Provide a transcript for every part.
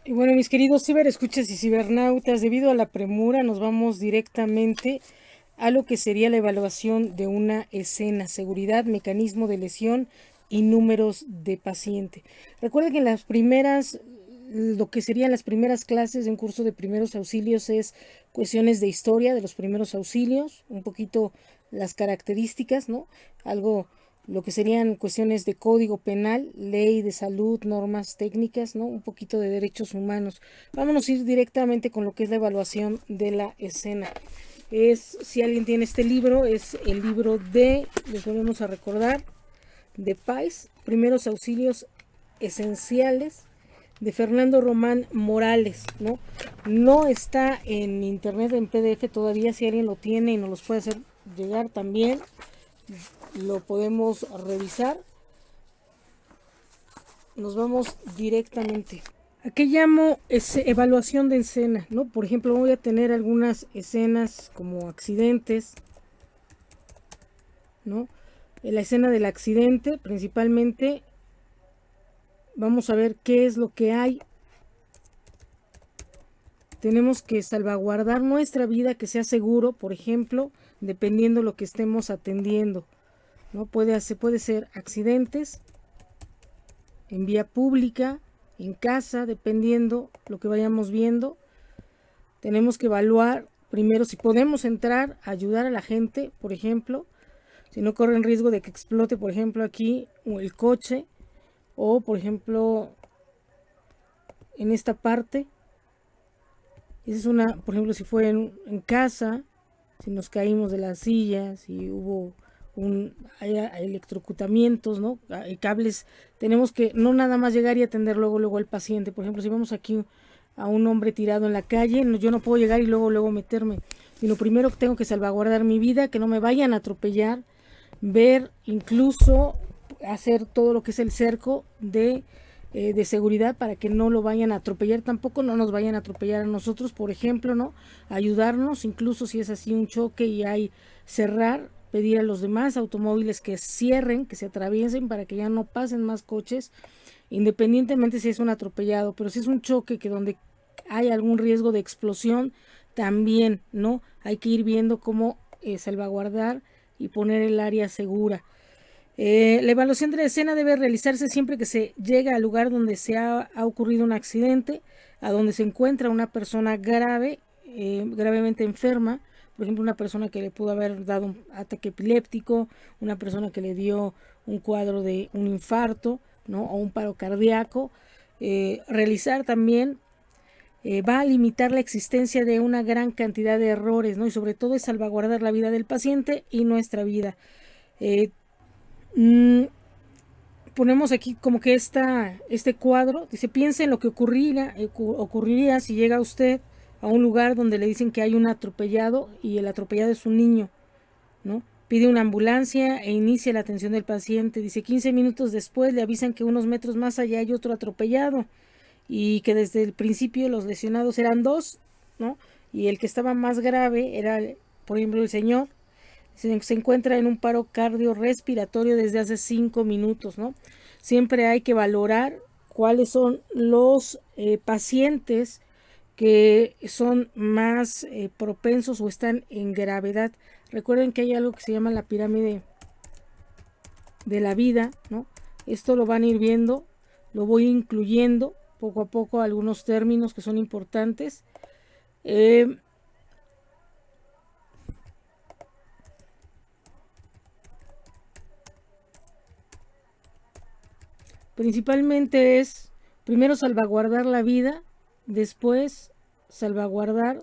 Y bueno, mis queridos ciberescuchas y cibernautas, debido a la premura, nos vamos directamente a lo que sería la evaluación de una escena, seguridad, mecanismo de lesión y números de paciente. Recuerden que en lo que serían las primeras clases de un curso de primeros auxilios es cuestiones de historia de los primeros auxilios, un poquito las características, ¿no? Algo lo que serían cuestiones de código penal, ley de salud, normas técnicas, ¿no? Un poquito de derechos humanos. Vámonos a ir directamente con lo que es la evaluación de la escena. Si alguien tiene este libro, es el libro les volvemos a recordar, de PAIS, Primeros Auxilios Esenciales, de Fernando Román Morales, ¿no? No está en internet en PDF todavía, si alguien lo tiene y nos los puede hacer llegar también, lo podemos revisar. Nos vamos directamente. ¿A qué llamo evaluación de escena? ¿No? Por ejemplo, voy a tener algunas escenas como accidentes, ¿no? En la escena del accidente, principalmente, vamos a ver qué es lo que hay. Tenemos que salvaguardar nuestra vida, que sea seguro, por ejemplo, dependiendo de lo que estemos atendiendo, ¿no? Puede ser accidentes en vía pública, en casa, dependiendo lo que vayamos viendo. Tenemos que evaluar primero si podemos entrar a ayudar a la gente, por ejemplo, si no corren riesgo de que explote, por ejemplo, aquí el coche, o por ejemplo, en esta parte. Esa es una, por ejemplo, si fue en casa, si nos caímos de las sillas, si hubo hay electrocutamientos, ¿no? Hay cables, tenemos que no nada más llegar y atender luego al paciente. Por ejemplo, si vemos aquí a un hombre tirado en la calle, yo no puedo llegar y luego meterme, sino primero tengo que salvaguardar mi vida, que no me vayan a atropellar, ver, incluso hacer todo lo que es el cerco de seguridad para que no lo vayan a atropellar, tampoco no nos vayan a atropellar a nosotros, por ejemplo, ¿no? Ayudarnos, incluso si es así un choque y hay cerrar, pedir a los demás automóviles que cierren, que se atraviesen para que ya no pasen más coches, independientemente si es un atropellado, pero si es un choque que donde hay algún riesgo de explosión, también, ¿no? Hay que ir viendo cómo salvaguardar y poner el área segura. La evaluación de la escena debe realizarse siempre que se llega al lugar donde ha ocurrido un accidente, a donde se encuentra una persona gravemente enferma, por ejemplo, una persona que le pudo haber dado un ataque epiléptico, una persona que le dio un cuadro de un infarto, ¿no? O un paro cardíaco. Realizar también va a limitar la existencia de una gran cantidad de errores, ¿no? Y sobre todo es salvaguardar la vida del paciente y nuestra vida. Eh, Ponemos aquí como que este cuadro, dice, piensa en lo que ocurriría si llega usted a un lugar donde le dicen que hay un atropellado y el atropellado es un niño, ¿no? Pide una ambulancia e inicia la atención del paciente. Dice, 15 minutos después le avisan que unos metros más allá hay otro atropellado y que desde el principio los lesionados eran dos, ¿no? Y el que estaba más grave era, por ejemplo, el señor. Se encuentra en un paro cardiorrespiratorio desde hace 5 minutos, ¿no? Siempre hay que valorar cuáles son los pacientes que son más propensos o están en gravedad. Recuerden que hay algo que se llama la pirámide de la vida, ¿no? Esto lo van a ir viendo, lo voy incluyendo poco a poco algunos términos que son importantes. Principalmente es primero salvaguardar la vida, después salvaguardar,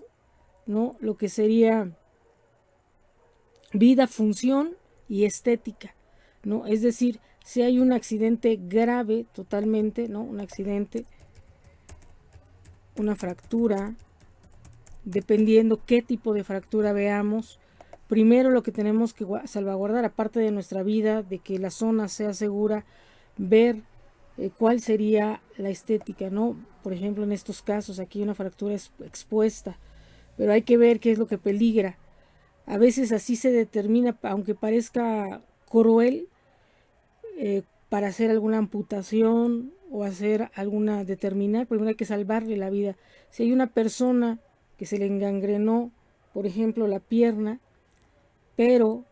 ¿no? Lo que sería vida, función y estética, ¿no? Es decir, si hay un accidente grave totalmente, ¿no? Un accidente, una fractura, dependiendo qué tipo de fractura veamos, primero lo que tenemos que salvaguardar, aparte de nuestra vida, de que la zona sea segura, ver cuál sería la estética, ¿no? Por ejemplo, en estos casos, aquí una fractura es expuesta, pero hay que ver qué es lo que peligra. A veces así se determina, aunque parezca cruel, para hacer alguna amputación o hacer alguna, determinar, primero hay que salvarle la vida. Si hay una persona que se le engangrenó, por ejemplo, la pierna, pero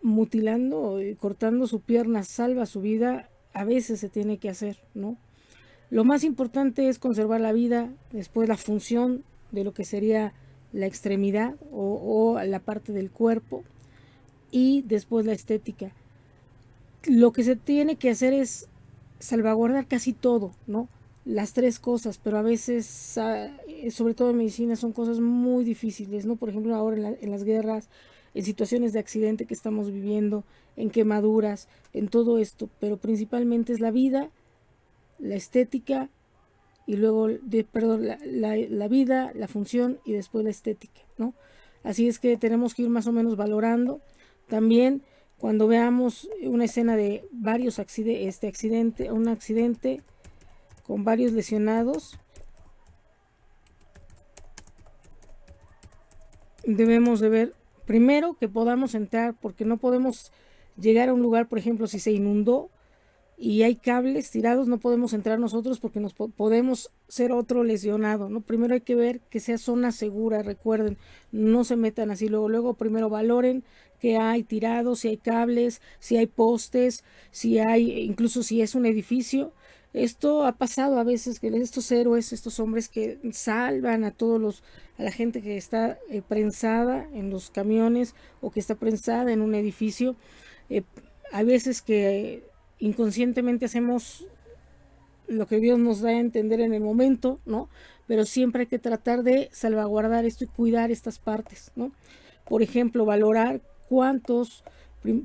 mutilando, cortando su pierna salva su vida, a veces se tiene que hacer, ¿no? Lo más importante es conservar la vida, después la función de lo que sería la extremidad o la parte del cuerpo, y después la estética. Lo que se tiene que hacer es salvaguardar casi todo, ¿no? Las tres cosas, pero a veces, sobre todo en medicina, son cosas muy difíciles, ¿no? Por ejemplo, ahora en las guerras, en situaciones de accidente que estamos viviendo, en quemaduras, en todo esto, pero principalmente es la vida, la estética y luego, la vida, la función y después la estética, ¿no? Así es que tenemos que ir más o menos valorando. También cuando veamos una escena de varios un accidente con varios lesionados, debemos de ver primero que podamos entrar, porque no podemos llegar a un lugar, por ejemplo, si se inundó y hay cables tirados, no podemos entrar nosotros porque nos podemos ser otro lesionado, ¿no? Primero hay que ver que sea zona segura, recuerden, no se metan así, luego primero valoren qué hay tirado, si hay cables, si hay postes, si hay, incluso si es un edificio. Esto ha pasado a veces, que estos héroes, estos hombres que salvan a a la gente que está prensada en los camiones o que está prensada en un edificio, hay veces que inconscientemente hacemos lo que Dios nos da a entender en el momento, ¿no? Pero siempre hay que tratar de salvaguardar esto y cuidar estas partes, ¿no? Por ejemplo, valorar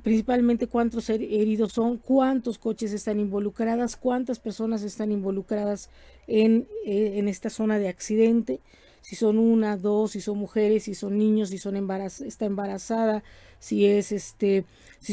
principalmente cuántos heridos son, cuántos coches están involucradas, cuántas personas están involucradas en esta zona de accidente, si son una, dos, si son mujeres, si son niños, si está embarazada, si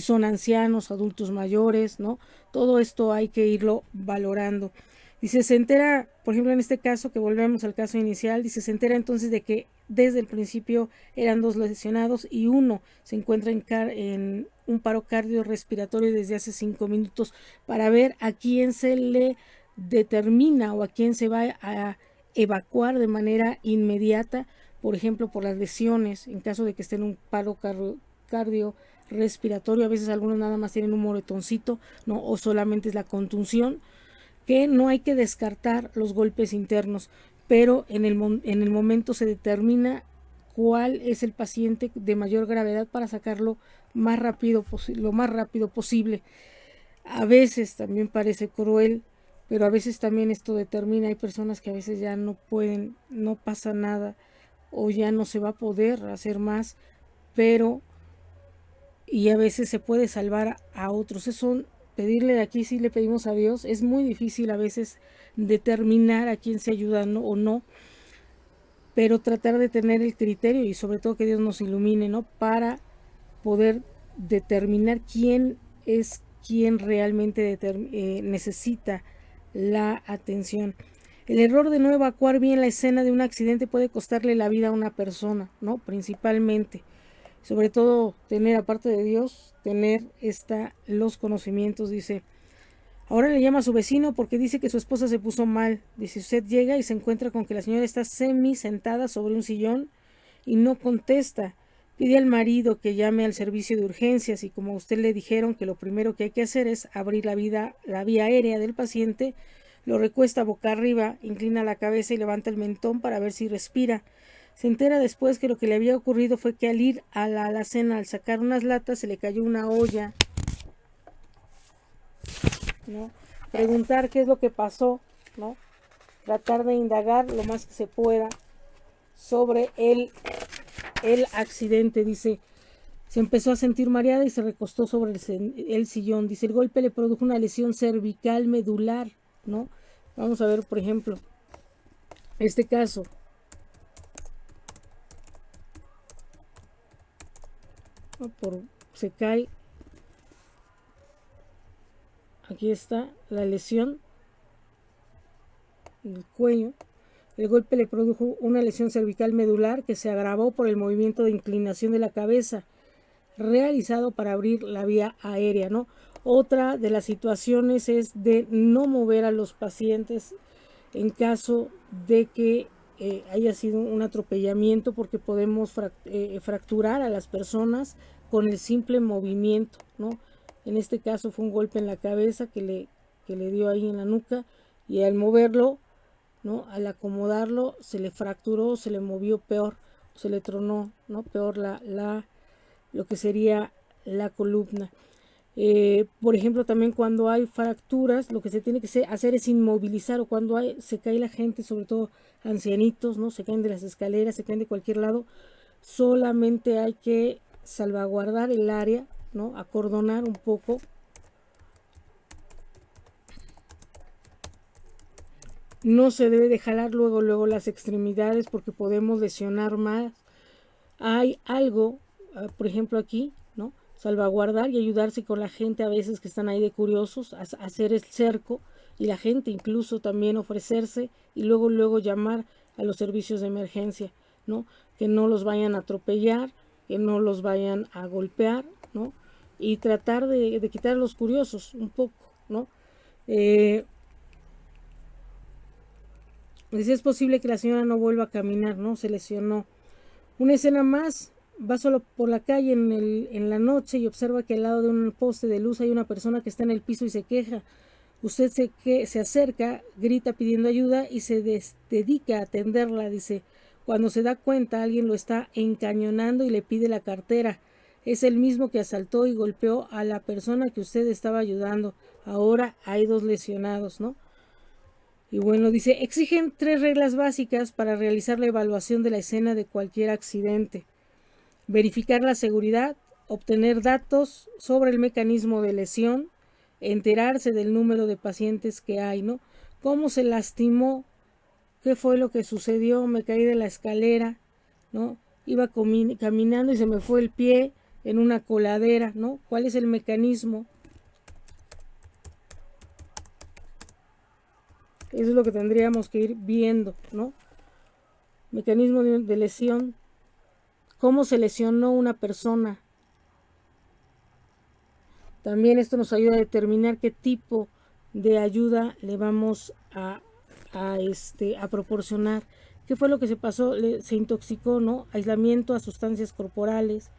son ancianos, adultos mayores, ¿no? Todo esto hay que irlo valorando. Dice, se entera, por ejemplo, en este caso, que volvemos al caso inicial, dice, se entera entonces de que desde el principio eran 2 lesionados y uno se encuentra en un paro cardiorrespiratorio desde hace 5 minutos, para ver a quién se le determina o a quién se va a evacuar de manera inmediata, por ejemplo, por las lesiones, en caso de que esté en un paro cardiorrespiratorio. A veces algunos nada más tienen un moretoncito, ¿no? O solamente es la contunción, que no hay que descartar los golpes internos, pero en el momento se determina cuál es el paciente de mayor gravedad para sacarlo lo más rápido posible. A veces también parece cruel, pero a veces también esto determina, hay personas que a veces ya no pueden, no pasa nada, o ya no se va a poder hacer más, y a veces se puede salvar a otros. Pedirle, aquí sí le pedimos a Dios, es muy difícil a veces determinar a quién se ayuda o no, pero tratar de tener el criterio y sobre todo que Dios nos ilumine, ¿no? Para poder determinar quién es quien realmente necesita la atención. El error de no evacuar bien la escena de un accidente puede costarle la vida a una persona, ¿no? Principalmente. Sobre todo tener, aparte de Dios, tener los conocimientos. Dice, ahora le llama a su vecino porque dice que su esposa se puso mal. Dice, usted llega y se encuentra con que la señora está semi sentada sobre un sillón y no contesta. Pide al marido que llame al servicio de urgencias y como a usted le dijeron que lo primero que hay que hacer es abrir la vía aérea del paciente, lo recuesta boca arriba, inclina la cabeza y levanta el mentón para ver si respira. Se entera después que lo que le había ocurrido fue que al ir a la alacena, al sacar unas latas, se le cayó una olla, ¿no? Preguntar qué es lo que pasó, ¿no? Tratar de indagar lo más que se pueda sobre el accidente. Dice, se empezó a sentir mareada y se recostó sobre el sillón. Dice, el golpe le produjo una lesión cervical medular, ¿no? Vamos a ver, por ejemplo, este caso. Se cae, aquí está la lesión del cuello. El golpe le produjo una lesión cervical medular que se agravó por el movimiento de inclinación de la cabeza realizado para abrir la vía aérea, ¿no? Otra de las situaciones es de no mover a los pacientes en caso de que haya sido un atropellamiento, porque podemos fracturar a las personas con el simple movimiento, ¿no? En este caso fue un golpe en la cabeza que le dio ahí en la nuca, y al moverlo, ¿no? Al acomodarlo se le fracturó, se le movió peor, se le tronó, ¿no? Peor lo que sería la columna. Por ejemplo, también cuando hay fracturas, lo que se tiene que hacer es inmovilizar, o cuando se cae la gente, sobre todo ancianitos, ¿no? Se caen de las escaleras, se caen de cualquier lado, solamente hay que salvaguardar el área, ¿no? Acordonar un poco. No se debe de jalar luego las extremidades, porque podemos lesionar más. Hay algo, por ejemplo aquí, ¿no? Salvaguardar y ayudarse con la gente a veces que están ahí de curiosos, a hacer el cerco, y la gente incluso también ofrecerse y luego llamar a los servicios de emergencia, ¿no? Que no los vayan a atropellar, que no los vayan a golpear, ¿no? Y tratar de quitar a los curiosos un poco, ¿no? Si es posible que la señora no vuelva a caminar, ¿no? Se lesionó. Una escena más: va solo por la calle en la noche y observa que al lado de un poste de luz hay una persona que está en el piso y se queja. Usted se acerca, grita pidiendo ayuda y se dedica a atenderla, dice. Cuando se da cuenta, alguien lo está encañonando y le pide la cartera. Es el mismo que asaltó y golpeó a la persona que usted estaba ayudando. Ahora hay 2 lesionados, ¿no? Y bueno, dice, exigen 3 reglas básicas para realizar la evaluación de la escena de cualquier accidente: verificar la seguridad, obtener datos sobre el mecanismo de lesión, enterarse del número de pacientes que hay, ¿no? ¿Cómo se lastimó? ¿Qué fue lo que sucedió? Me caí de la escalera, ¿no? Iba caminando y se me fue el pie en una coladera, ¿no? ¿Cuál es el mecanismo? Eso es lo que tendríamos que ir viendo, ¿no? Mecanismo de lesión. ¿Cómo se lesionó una persona? También esto nos ayuda a determinar qué tipo de ayuda le vamos a proporcionar. ¿Qué fue lo que se pasó? Se intoxicó, ¿no? Aislamiento a sustancias corporales,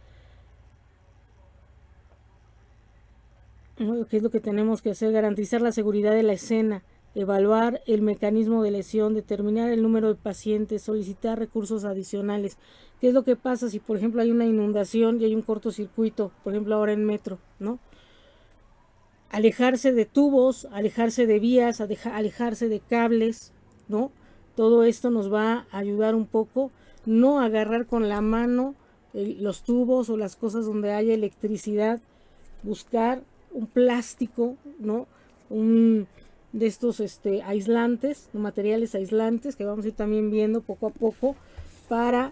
¿no? ¿Qué es lo que tenemos que hacer? Garantizar la seguridad de la escena, evaluar el mecanismo de lesión, determinar el número de pacientes, solicitar recursos adicionales. ¿Qué es lo que pasa si, por ejemplo, hay una inundación y hay un cortocircuito, por ejemplo, ahora en metro, ¿no? Alejarse de tubos, alejarse de vías, alejarse de cables, ¿no? Todo esto nos va a ayudar un poco. No agarrar con la mano los tubos o las cosas donde haya electricidad. Buscar un plástico, ¿no? De estos aislantes, materiales aislantes, que vamos a ir también viendo poco a poco, para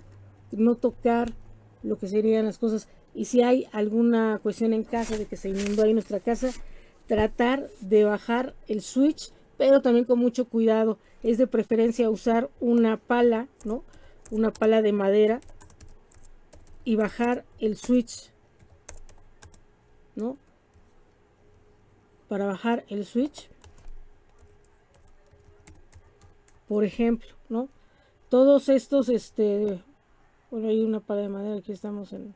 no tocar lo que serían las cosas. Y si hay alguna cuestión en casa de que se inundó ahí nuestra casa, tratar de bajar el switch, pero también con mucho cuidado. Es de preferencia usar una pala, ¿no? Una pala de madera, y bajar el switch, ¿no? Para bajar el switch, por ejemplo, ¿no? Todos estos, bueno, hay una pala de madera, aquí estamos en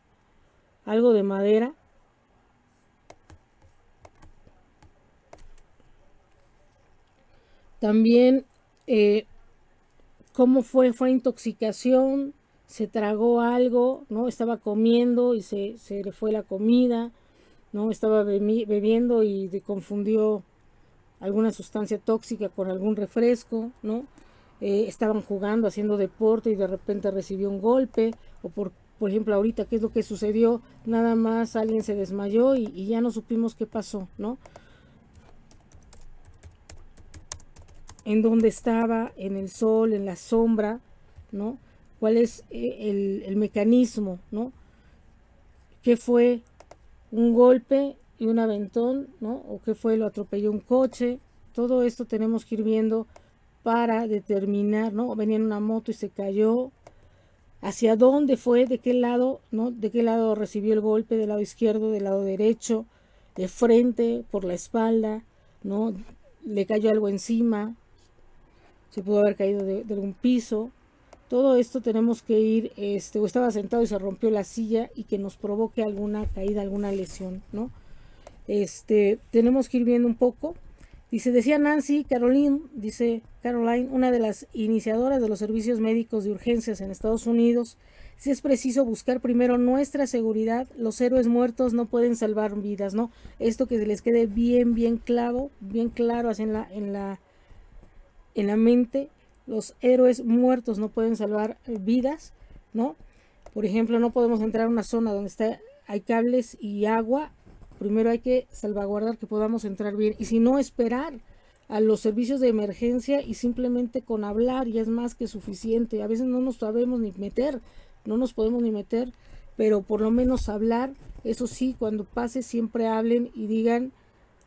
algo de madera. También, ¿cómo fue? Fue intoxicación, se tragó algo, ¿no? Estaba comiendo y se le fue la comida, ¿no? Estaba bebiendo y confundió alguna sustancia tóxica con algún refresco, ¿no? Estaban jugando, haciendo deporte y de repente recibió un golpe, o por ejemplo ahorita, ¿qué es lo que sucedió? Nada más alguien se desmayó y ya no supimos qué pasó, ¿no? En dónde estaba, en el sol, en la sombra, ¿no? ¿Cuál es el mecanismo, ¿no? ¿Qué fue? ¿Un golpe y un aventón, ¿no? ¿O qué fue? ¿Lo atropelló un coche? Todo esto tenemos que ir viendo para determinar, ¿no? Venía en una moto y se cayó. ¿Hacia dónde fue? ¿De qué lado, ¿no? ¿De qué lado recibió el golpe? ¿Del lado izquierdo? ¿Del lado derecho? de frente, por la espalda, ¿no? Le cayó algo encima, se pudo haber caído de algún piso. Todo esto tenemos que ir, o estaba sentado y se rompió la silla y que nos provoque alguna caída, alguna lesión, ¿no? Tenemos que ir viendo un poco. Dice, decía Nancy Caroline, una de las iniciadoras de los servicios médicos de urgencias en Estados Unidos, si es preciso buscar primero nuestra seguridad, los héroes muertos no pueden salvar vidas, ¿no? Esto que les quede bien claro así en la mente. Los héroes muertos no pueden salvar vidas, ¿no? Por ejemplo, no podemos entrar a una zona donde hay cables y agua. Primero hay que salvaguardar que podamos entrar bien. Y si no, esperar a los servicios de emergencia y simplemente con hablar ya es más que suficiente. A veces no nos sabemos ni meter, no nos podemos ni meter, pero por lo menos hablar. Eso sí, cuando pase siempre hablen y digan,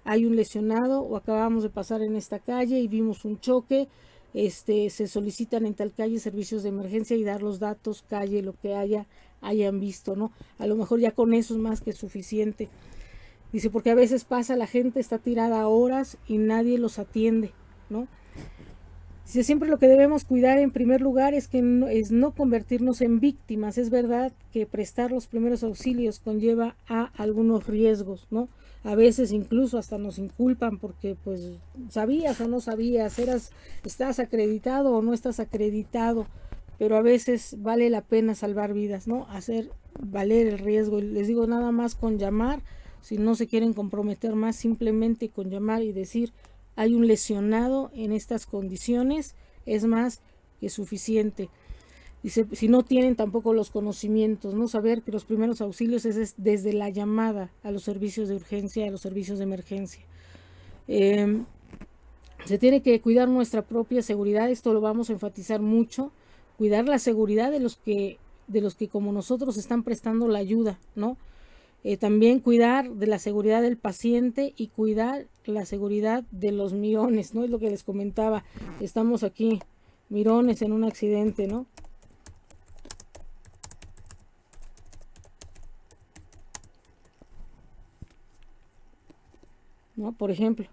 hay un lesionado o acabamos de pasar en esta calle y vimos un choque. Se solicitan en tal calle servicios de emergencia y dar los datos, calle, lo que hayan visto, ¿no? A lo mejor ya con eso es más que suficiente. Dice, porque a veces pasa, la gente está tirada horas y nadie los atiende, ¿no? Dice, siempre lo que debemos cuidar en primer lugar es no convertirnos en víctimas. Es verdad que prestar los primeros auxilios conlleva a algunos riesgos, ¿no? A veces incluso hasta nos inculpan porque pues sabías o no sabías, estás acreditado o no estás acreditado, pero a veces vale la pena salvar vidas, ¿no? Hacer valer el riesgo. Y les digo, nada más con llamar, si no se quieren comprometer más, simplemente con llamar y decir, hay un lesionado en estas condiciones, es más que suficiente. Dice, si no tienen tampoco los conocimientos, no saber que los primeros auxilios es desde la llamada a los servicios de urgencia, a los servicios de emergencia. Se tiene que cuidar nuestra propia seguridad, esto lo vamos a enfatizar mucho, cuidar la seguridad de los que como nosotros están prestando la ayuda, ¿no? También cuidar de la seguridad del paciente y cuidar la seguridad de los mirones, ¿no? Es lo que les comentaba, estamos aquí, mirones en un accidente, ¿no? ¿No? Por ejemplo,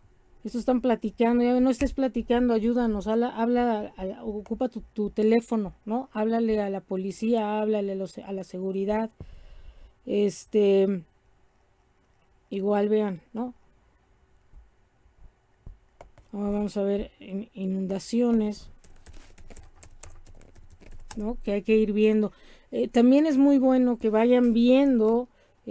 estos están platicando, ya no estés platicando, ayúdanos, ocupa tu teléfono, ¿no? Háblale a la policía, háblale a la seguridad, igual vean, ¿no? Ahora vamos a ver inundaciones, ¿no? Que hay que ir viendo. También es muy bueno que vayan viendo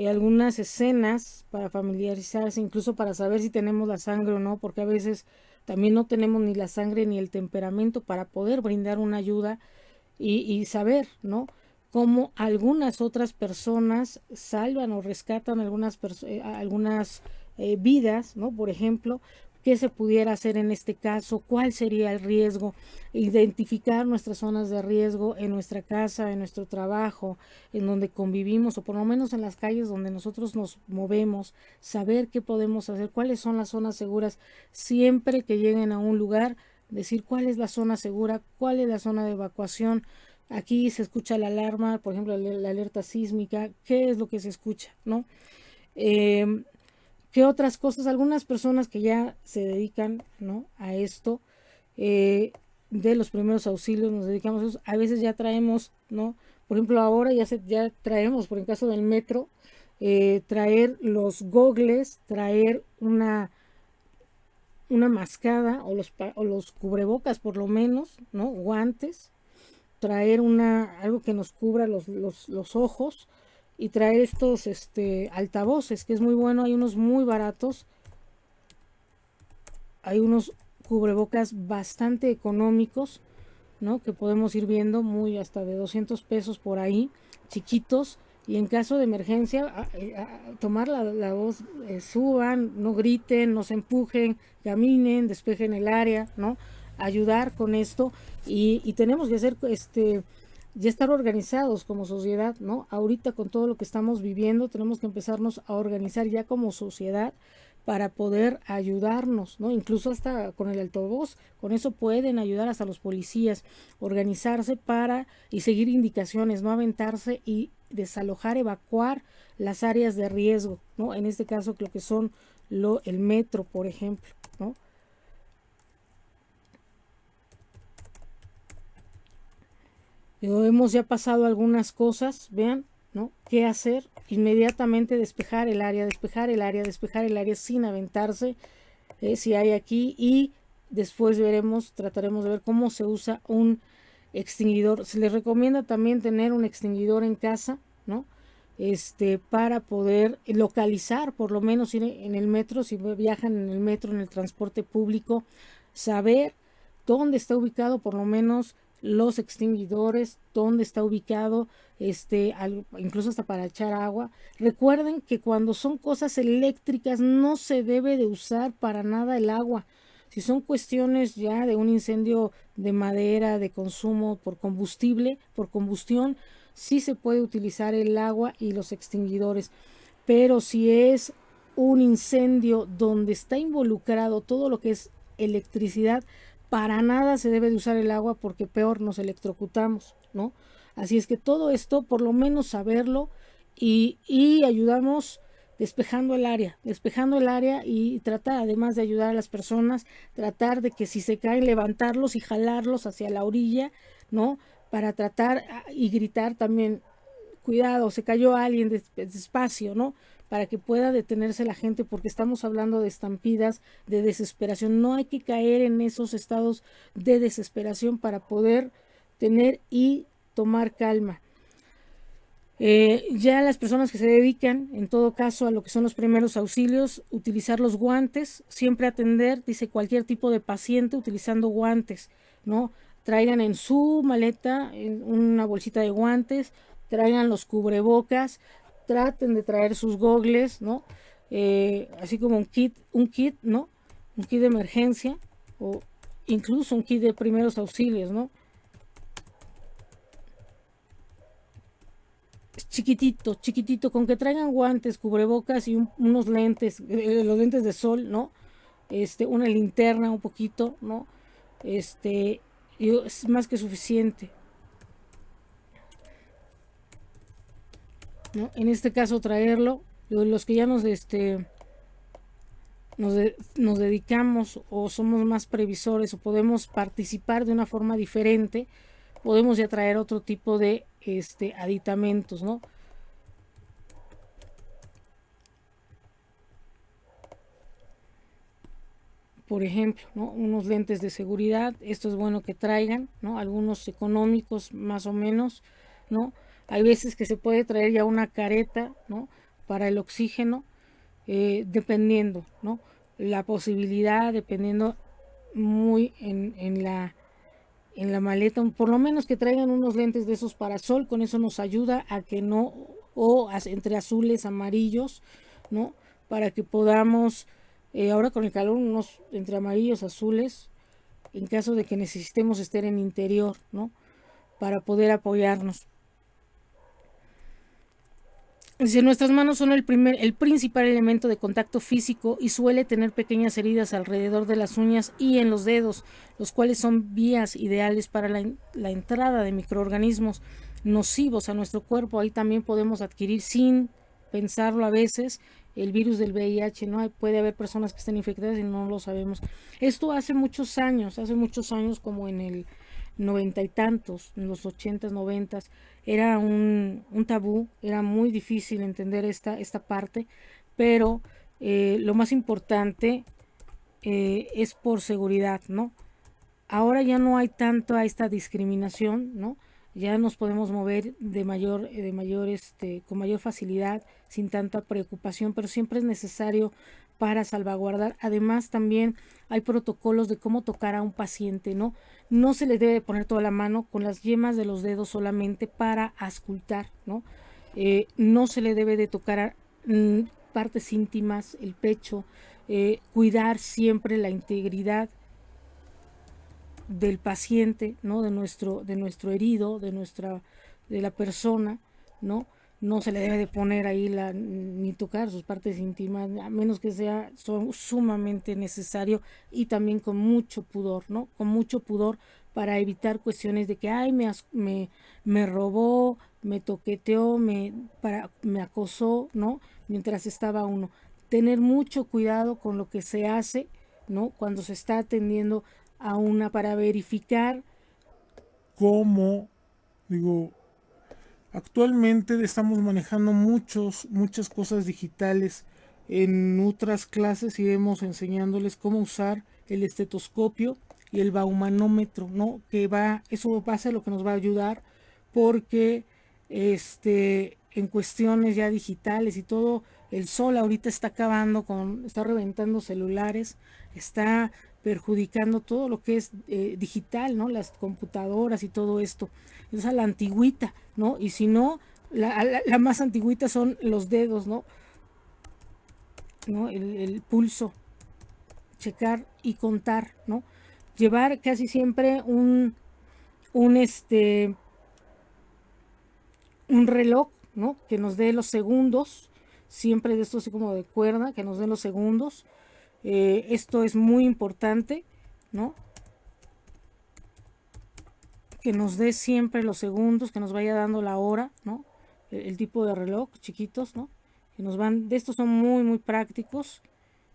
algunas escenas para familiarizarse, incluso para saber si tenemos la sangre o no, porque a veces también no tenemos ni la sangre ni el temperamento para poder brindar una ayuda y saber, ¿no? Cómo algunas otras personas salvan o rescatan algunas vidas, ¿no? Por ejemplo, ¿qué se pudiera hacer en este caso? ¿Cuál sería el riesgo? Identificar nuestras zonas de riesgo en nuestra casa, en nuestro trabajo, en donde convivimos o por lo menos en las calles donde nosotros nos movemos, saber qué podemos hacer, cuáles son las zonas seguras, siempre que lleguen a un lugar, decir cuál es la zona segura, cuál es la zona de evacuación. Aquí se escucha la alarma, por ejemplo, la alerta sísmica, ¿qué es lo que se escucha, ¿no? ¿Qué otras cosas? Algunas personas que ya se dedican, ¿no? A esto, de los primeros auxilios, nos dedicamos a eso. A veces ya traemos, ¿no? Por ejemplo, ahora ya traemos, por el caso del metro, traer los gogles, traer una mascada o los cubrebocas por lo menos, ¿no? Guantes, traer algo que nos cubra los ojos y traer estos altavoces, que es muy bueno. Hay unos muy baratos, hay unos cubrebocas bastante económicos, ¿no? Que podemos ir viendo, muy hasta de 200 pesos por ahí, chiquitos, y en caso de emergencia tomar la voz, suban, no griten, no se empujen, caminen, despejen el área, ¿no? Ayudar con esto y tenemos que hacer ya estar organizados como sociedad, ¿no? Ahorita con todo lo que estamos viviendo tenemos que empezarnos a organizar ya como sociedad para poder ayudarnos, ¿no? Incluso hasta con el altavoz, con eso pueden ayudar hasta los policías, organizarse para y seguir indicaciones, no aventarse y desalojar, evacuar las áreas de riesgo, ¿no? En este caso lo que son el metro, por ejemplo, ¿no? Hemos ya pasado algunas cosas, vean, ¿no? ¿Qué hacer? Inmediatamente despejar el área, despejar el área, despejar el área sin aventarse, si hay aquí, y después trataremos de ver cómo se usa un extinguidor. Se les recomienda también tener un extinguidor en casa, ¿no? Para poder localizar, por lo menos en el metro, si viajan en el metro, en el transporte público, saber dónde está ubicado por lo menos los extinguidores, dónde está ubicado, incluso hasta para echar agua. Recuerden que cuando son cosas eléctricas no se debe de usar para nada el agua. Si son cuestiones ya de un incendio de madera, de consumo por combustible, por combustión, sí se puede utilizar el agua y los extinguidores. Pero si es un incendio donde está involucrado todo lo que es electricidad, para nada se debe de usar el agua porque peor nos electrocutamos, ¿no? Así es que todo esto, por lo menos saberlo y ayudamos despejando el área y tratar, además de ayudar a las personas, tratar de que si se caen, levantarlos y jalarlos hacia la orilla, ¿no? Para tratar y gritar también, cuidado, se cayó alguien, despacio, ¿no? Para que pueda detenerse la gente, porque estamos hablando de estampidas, de desesperación. No hay que caer en esos estados de desesperación para poder tener y tomar calma. Ya las personas que se dedican, en todo caso, a lo que son los primeros auxilios, utilizar los guantes, siempre atender, dice, cualquier tipo de paciente utilizando guantes, ¿no? Traigan en su maleta una bolsita de guantes, traigan los cubrebocas, traten de traer sus gogles, ¿no? Así como un kit, ¿no? Un kit de emergencia o incluso un kit de primeros auxilios, ¿no? Chiquitito, con que traigan guantes, cubrebocas y unos lentes, los lentes de sol, ¿no? Una linterna un poquito, ¿no? Es más que suficiente, ¿no? En este caso traerlo, los que ya nos dedicamos o somos más previsores o podemos participar de una forma diferente, podemos ya traer otro tipo de aditamentos, ¿no? Por ejemplo, ¿no? Unos lentes de seguridad, esto es bueno que traigan, ¿no? Algunos económicos más o menos, ¿no? Hay veces que se puede traer ya una careta, ¿no? Para el oxígeno, dependiendo, ¿no? La posibilidad, dependiendo muy en la maleta, por lo menos que traigan unos lentes de esos para sol, con eso nos ayuda a que no, o entre azules, amarillos, ¿no? Para que podamos, ahora con el calor, unos entre amarillos, azules, en caso de que necesitemos estar en interior, ¿no? Para poder apoyarnos. Dice, nuestras manos son el principal elemento de contacto físico y suele tener pequeñas heridas alrededor de las uñas y en los dedos, los cuales son vías ideales para la entrada de microorganismos nocivos a nuestro cuerpo. Ahí también podemos adquirir, sin pensarlo a veces, el virus del VIH, ¿no? Puede haber personas que estén infectadas y no lo sabemos. Esto hace muchos años, como en el 90 y tantos, en los 80s, 90s, era un tabú, era muy difícil entender esta parte, pero lo más importante es por seguridad, ¿no? Ahora ya no hay tanto a esta discriminación, ¿no? Ya nos podemos mover con mayor facilidad, sin tanta preocupación, pero siempre es necesario para salvaguardar. Además, también hay protocolos de cómo tocar a un paciente, ¿no? No se le debe poner toda la mano, con las yemas de los dedos solamente para auscultar, ¿no? No se le debe de tocar partes íntimas, el pecho, cuidar siempre la integridad del paciente, ¿no? De nuestro herido, de la persona, ¿no? no se le debe de poner ahí ni tocar sus partes íntimas, a menos que sea sumamente necesario, y también con mucho pudor, ¿no? Con mucho pudor para evitar cuestiones de que, ay, me robó, me toqueteó, me acosó, ¿no? Mientras estaba uno. Tener mucho cuidado con lo que se hace, ¿no? Cuando se está atendiendo a una, para verificar cómo, digo, actualmente estamos manejando muchas cosas digitales. En otras clases iremos enseñándoles cómo usar el estetoscopio y el baumanómetro, ¿no? Eso va a ser lo que nos va a ayudar, porque en cuestiones ya digitales y todo, el sol ahorita está está reventando celulares, está perjudicando todo lo que es digital, ¿no? Las computadoras y todo esto. Es a la antigüita, ¿no? Y si no, la más antigüita son los dedos, ¿no? ¿No? El pulso, checar y contar, ¿no? Llevar casi siempre un, este, un reloj, ¿no? Que nos dé los segundos, siempre de esto así como de cuerda, que nos dé los segundos. Esto es muy importante, ¿no? Que nos dé siempre los segundos, que nos vaya dando la hora, ¿no? El tipo de reloj, chiquitos, ¿no? Que nos van, de estos son muy prácticos,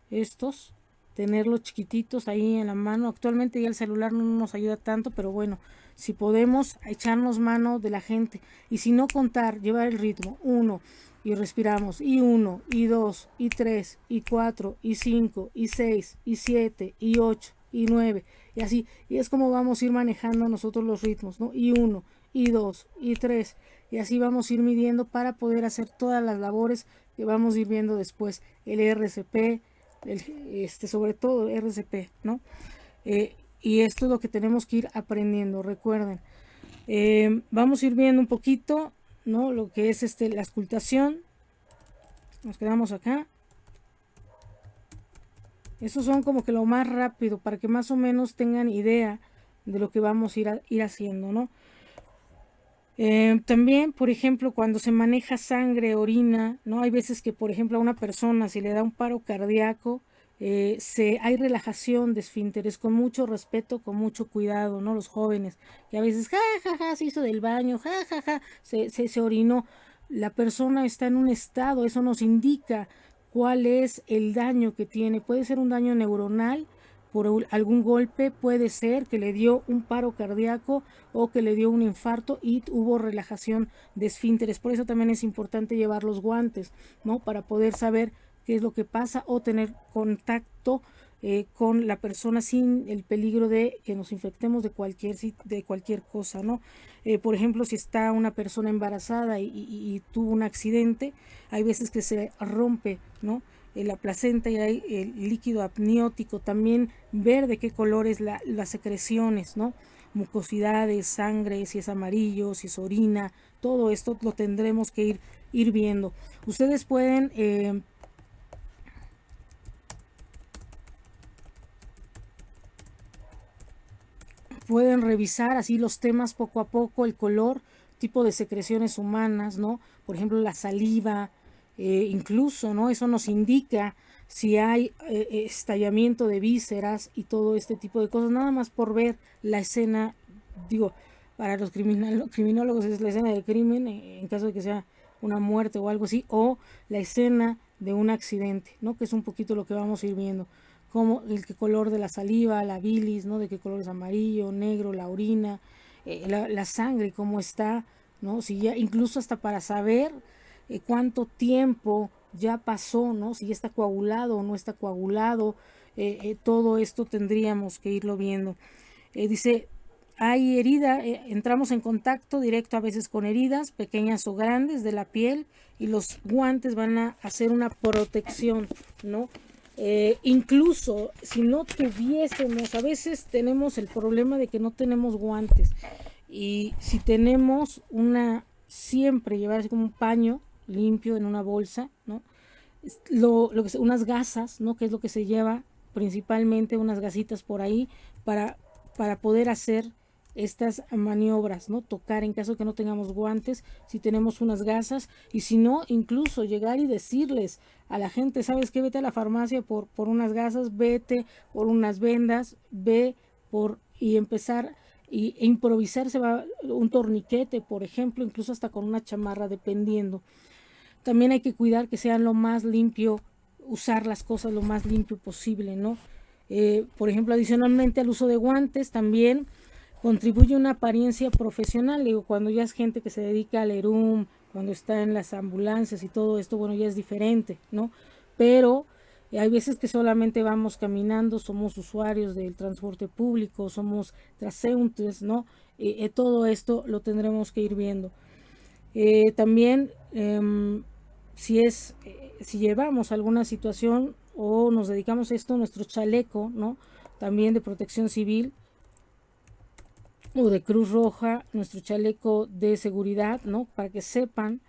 estos, tenerlos chiquititos ahí en la mano. Actualmente ya el celular no nos ayuda tanto, pero bueno, si podemos echarnos mano de la gente, y si no contar, llevar el ritmo, 1, y respiramos, y 1, y 2, y 3, y 4, y 5, y 6, y 7, y 8, y 9, y así, y es como vamos a ir manejando nosotros los ritmos, ¿no? Y 1, y 2, y 3, y así vamos a ir midiendo para poder hacer todas las labores que vamos a ir viendo después, el RCP, sobre todo RCP, ¿no? Y esto es lo que tenemos que ir aprendiendo, recuerden. Vamos a ir viendo un poquito, ¿no? Lo que es la auscultación. Nos quedamos acá. Estos son como que lo más rápido, para que más o menos tengan idea de lo que vamos a ir haciendo, ¿no? También, por ejemplo, cuando se maneja sangre, orina, ¿no? Hay veces que, por ejemplo, a una persona si le da un paro cardíaco, hay relajación de esfínteres, con mucho respeto, con mucho cuidado, ¿no? Los jóvenes, que a veces, se hizo del baño, se orinó. La persona está en un estado, eso nos indica cuál es el daño que tiene. Puede ser un daño neuronal por algún golpe, puede ser que le dio un paro cardíaco o que le dio un infarto y hubo relajación de esfínteres. Por eso también es importante llevar los guantes, ¿no? Para poder saber qué es lo que pasa o tener contacto con la persona sin el peligro de que nos infectemos de cualquier cosa, ¿no? Por ejemplo, si está una persona embarazada y tuvo un accidente, hay veces que se rompe, ¿no? La placenta y hay el líquido amniótico, también ver de qué color es las secreciones, ¿no? Mucosidades, sangre, si es amarillo, si es orina, todo esto lo tendremos que ir viendo. Ustedes pueden revisar así los temas poco a poco, el color, tipo de secreciones humanas, ¿no? Por ejemplo, la saliva, incluso, ¿no? Eso nos indica si hay estallamiento de vísceras y todo este tipo de cosas, nada más por ver la escena, digo, para los criminólogos es la escena del crimen, en caso de que sea una muerte o algo así, o la escena de un accidente, ¿no? Que es un poquito lo que vamos a ir viendo, como el que color de la saliva, la bilis, ¿no? De qué color es amarillo, negro, la orina, la sangre, cómo está, ¿no? Si ya, incluso hasta para saber cuánto tiempo ya pasó, ¿no? Si ya está coagulado o no está coagulado, todo esto tendríamos que irlo viendo. Dice, hay herida, entramos en contacto directo a veces con heridas pequeñas o grandes de la piel, y los guantes van a hacer una protección, ¿no? Incluso si no tuviésemos, a veces tenemos el problema de que no tenemos guantes, y si tenemos siempre llevar así como un paño limpio en una bolsa, ¿no? Unas gasas, ¿no? Que es lo que se lleva principalmente, unas gasitas por ahí para poder hacer estas maniobras, ¿no? Tocar en caso que no tengamos guantes, si tenemos unas gasas, y si no, incluso llegar y decirles a la gente, ¿sabes qué? Vete a la farmacia por unas gasas, vete por unas vendas, ve y empezar e improvisarse va un torniquete, por ejemplo, incluso hasta con una chamarra, dependiendo. También hay que cuidar que sean lo más limpio, usar las cosas lo más limpio posible, ¿no? Por ejemplo, adicionalmente al uso de guantes, también contribuye una apariencia profesional. Digo, cuando ya es gente que se dedica al ERUM, cuando está en las ambulancias y todo esto, bueno, ya es diferente, ¿no? Pero hay veces que solamente vamos caminando, somos usuarios del transporte público, somos transeúntes, ¿no? Todo esto lo tendremos que ir viendo. También, si llevamos alguna situación o nos dedicamos a esto, nuestro chaleco, ¿no? También de protección civil o de Cruz Roja, nuestro chaleco de seguridad, ¿no? Para que sepan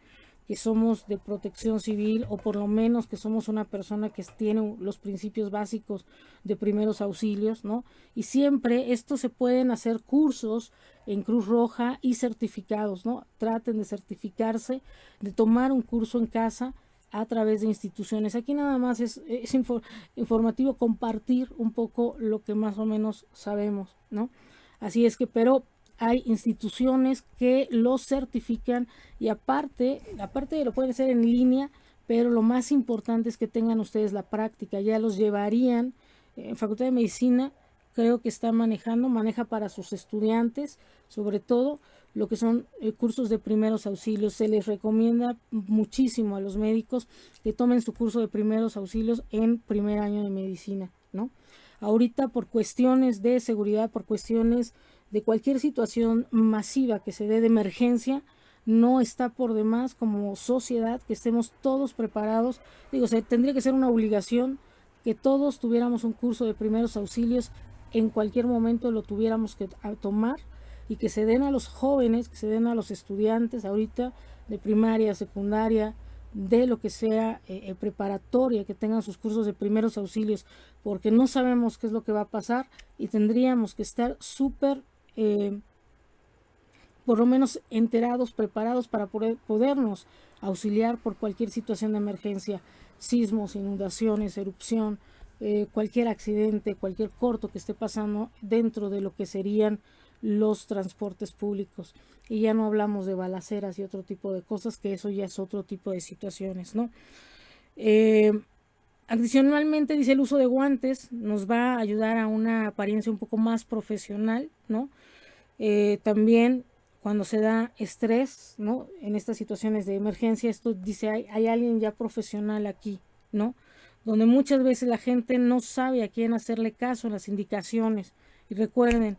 que somos de protección civil, o por lo menos que somos una persona que tiene los principios básicos de primeros auxilios, ¿no? Y siempre esto se pueden hacer cursos en Cruz Roja y certificados, ¿no? Traten de certificarse, de tomar un curso en casa a través de instituciones. Aquí nada más es informativo compartir un poco lo que más o menos sabemos, ¿no? Así es que, pero hay instituciones que los certifican, y aparte lo pueden hacer en línea, pero lo más importante es que tengan ustedes la práctica. Ya los llevarían en Facultad de Medicina, creo que maneja para sus estudiantes, sobre todo lo que son cursos de primeros auxilios. Se les recomienda muchísimo a los médicos que tomen su curso de primeros auxilios en primer año de medicina, ¿no? Ahorita, por cuestiones de seguridad, por cuestiones de cualquier situación masiva que se dé de emergencia, no está por demás como sociedad que estemos todos preparados. Digo, tendría que ser una obligación que todos tuviéramos un curso de primeros auxilios, en cualquier momento lo tuviéramos que tomar, y que se den a los jóvenes, que se den a los estudiantes ahorita de primaria, secundaria, de lo que sea, preparatoria, que tengan sus cursos de primeros auxilios, porque no sabemos qué es lo que va a pasar y tendríamos que estar súper, por lo menos enterados, preparados para podernos auxiliar por cualquier situación de emergencia, sismos, inundaciones, erupción, cualquier accidente, cualquier corto que esté pasando dentro de lo que serían los transportes públicos. Y ya no hablamos de balaceras y otro tipo de cosas, que eso ya es otro tipo de situaciones, ¿no? Adicionalmente, dice, el uso de guantes nos va a ayudar a una apariencia un poco más profesional, ¿no? También cuando se da estrés, ¿no? En estas situaciones de emergencia, esto dice, hay alguien ya profesional aquí, ¿no? Donde muchas veces la gente no sabe a quién hacerle caso en las indicaciones. Y recuerden,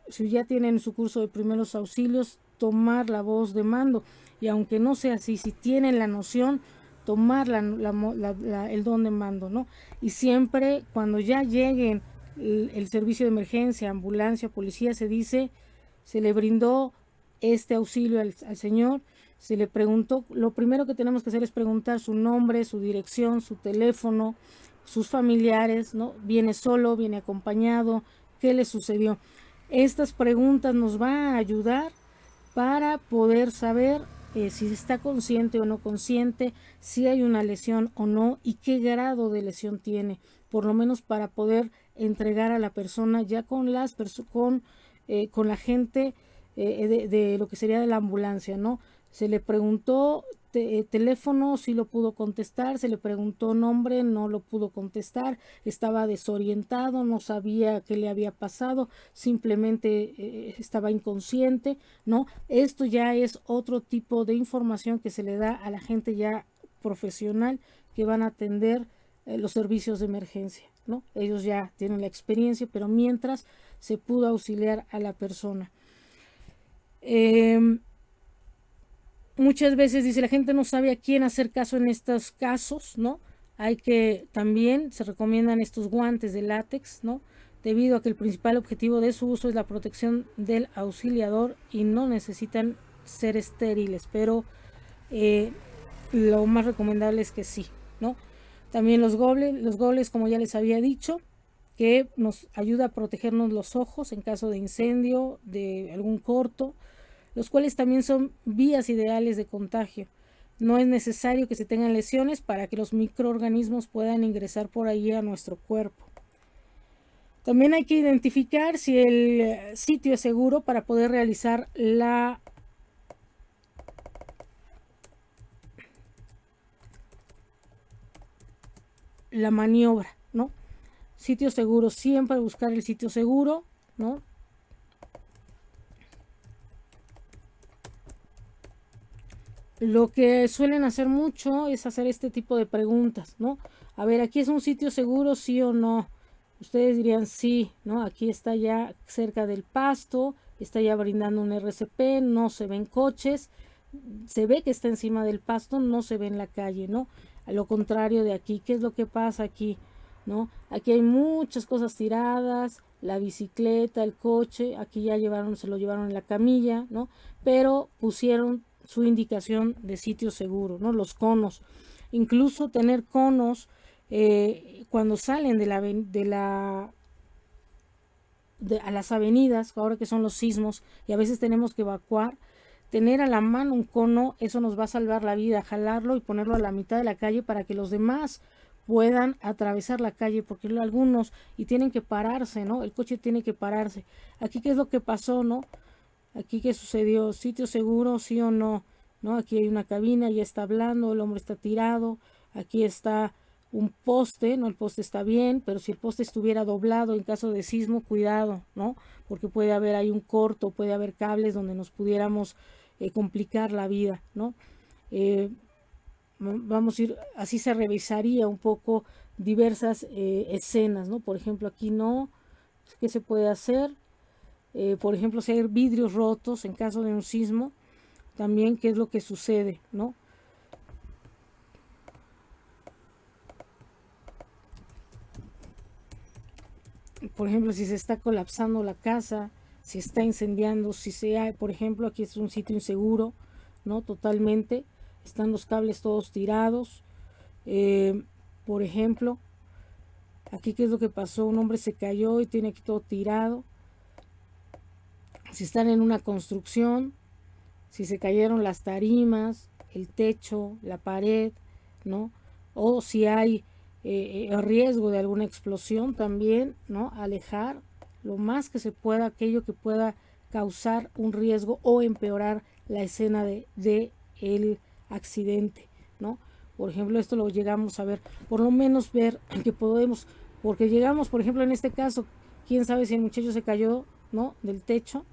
si ya tienen su curso de primeros auxilios, tomar la voz de mando. Y aunque no sea así, si tienen la noción, tomar el don de mando, ¿no? Y siempre cuando ya lleguen el servicio de emergencia, ambulancia, policía, se le brindó este auxilio al señor, se le preguntó, lo primero que tenemos que hacer es preguntar su nombre, su dirección, su teléfono, sus familiares, ¿no? Viene solo, viene acompañado, ¿qué le sucedió? Estas preguntas nos van a ayudar para poder saber si está consciente o no consciente, si hay una lesión o no y qué grado de lesión tiene, por lo menos para poder entregar a la persona ya con la gente de lo que sería de la ambulancia, ¿no? Se le preguntó teléfono, sí lo pudo contestar, se le preguntó nombre, no lo pudo contestar, estaba desorientado, no sabía qué le había pasado, simplemente estaba inconsciente, ¿no? Esto ya es otro tipo de información que se le da a la gente ya profesional que van a atender los servicios de emergencia, ¿no? Ellos ya tienen la experiencia, pero mientras se pudo auxiliar a la persona. Muchas veces, dice, la gente no sabe a quién hacer caso en estos casos, ¿no? También se recomiendan estos guantes de látex, ¿no? Debido a que el principal objetivo de su uso es la protección del auxiliador y no necesitan ser estériles, pero lo más recomendable es que sí, ¿no? También los gobles, como ya les había dicho, que nos ayuda a protegernos los ojos en caso de incendio, de algún corto, los cuales también son vías ideales de contagio. No es necesario que se tengan lesiones para que los microorganismos puedan ingresar por ahí a nuestro cuerpo. También hay que identificar si el sitio es seguro para poder realizar la maniobra, ¿no? Sitio seguro, siempre buscar el sitio seguro, ¿no? Lo que suelen hacer mucho es hacer este tipo de preguntas, ¿no? A ver, ¿aquí es un sitio seguro, sí o no? Ustedes dirían sí, ¿no? Aquí está ya cerca del pasto, está ya brindando un RCP, no se ven coches, se ve que está encima del pasto, no se ve en la calle, ¿no? A lo contrario de aquí, ¿qué es lo que pasa aquí? ¿No? Aquí hay muchas cosas tiradas, la bicicleta, el coche, aquí ya se lo llevaron en la camilla, ¿no? Pero pusieron su indicación de sitio seguro, ¿no? Los conos. Incluso tener conos cuando salen a las avenidas, ahora que son los sismos, y a veces tenemos que evacuar, tener a la mano un cono, eso nos va a salvar la vida, jalarlo y ponerlo a la mitad de la calle para que los demás puedan atravesar la calle, porque algunos y tienen que pararse, ¿no? El coche tiene que pararse. Aquí, ¿qué es lo que pasó, no? Aquí, ¿qué sucedió? ¿Sitio seguro, sí o no? ¿No? Aquí hay una cabina, ya está hablando, el hombre está tirado, aquí está un poste, ¿no? El poste está bien, pero si el poste estuviera doblado en caso de sismo, cuidado, ¿no? Porque puede haber ahí un corto, puede haber cables donde nos pudiéramos complicar la vida, ¿no? Vamos a ir, así se revisaría un poco diversas escenas, ¿no? Por ejemplo, aquí no, ¿qué se puede hacer? Por ejemplo, si hay vidrios rotos en caso de un sismo, también qué es lo que sucede, ¿no? Por ejemplo, si se está colapsando la casa, si está incendiando, si se hay, por ejemplo, aquí es un sitio inseguro, ¿no? Totalmente, están los cables todos tirados. Por ejemplo, aquí qué es lo que pasó, un hombre se cayó y tiene aquí todo tirado. Si están en una construcción, si se cayeron las tarimas, el techo, la pared, ¿no? O si hay riesgo de alguna explosión también, ¿no? Alejar lo más que se pueda aquello que pueda causar un riesgo o empeorar la escena de el accidente, ¿no? Por ejemplo, esto lo llegamos a ver, por lo menos ver que podemos, porque llegamos, por ejemplo, en este caso, quién sabe si el muchacho se cayó, ¿no? Del techo,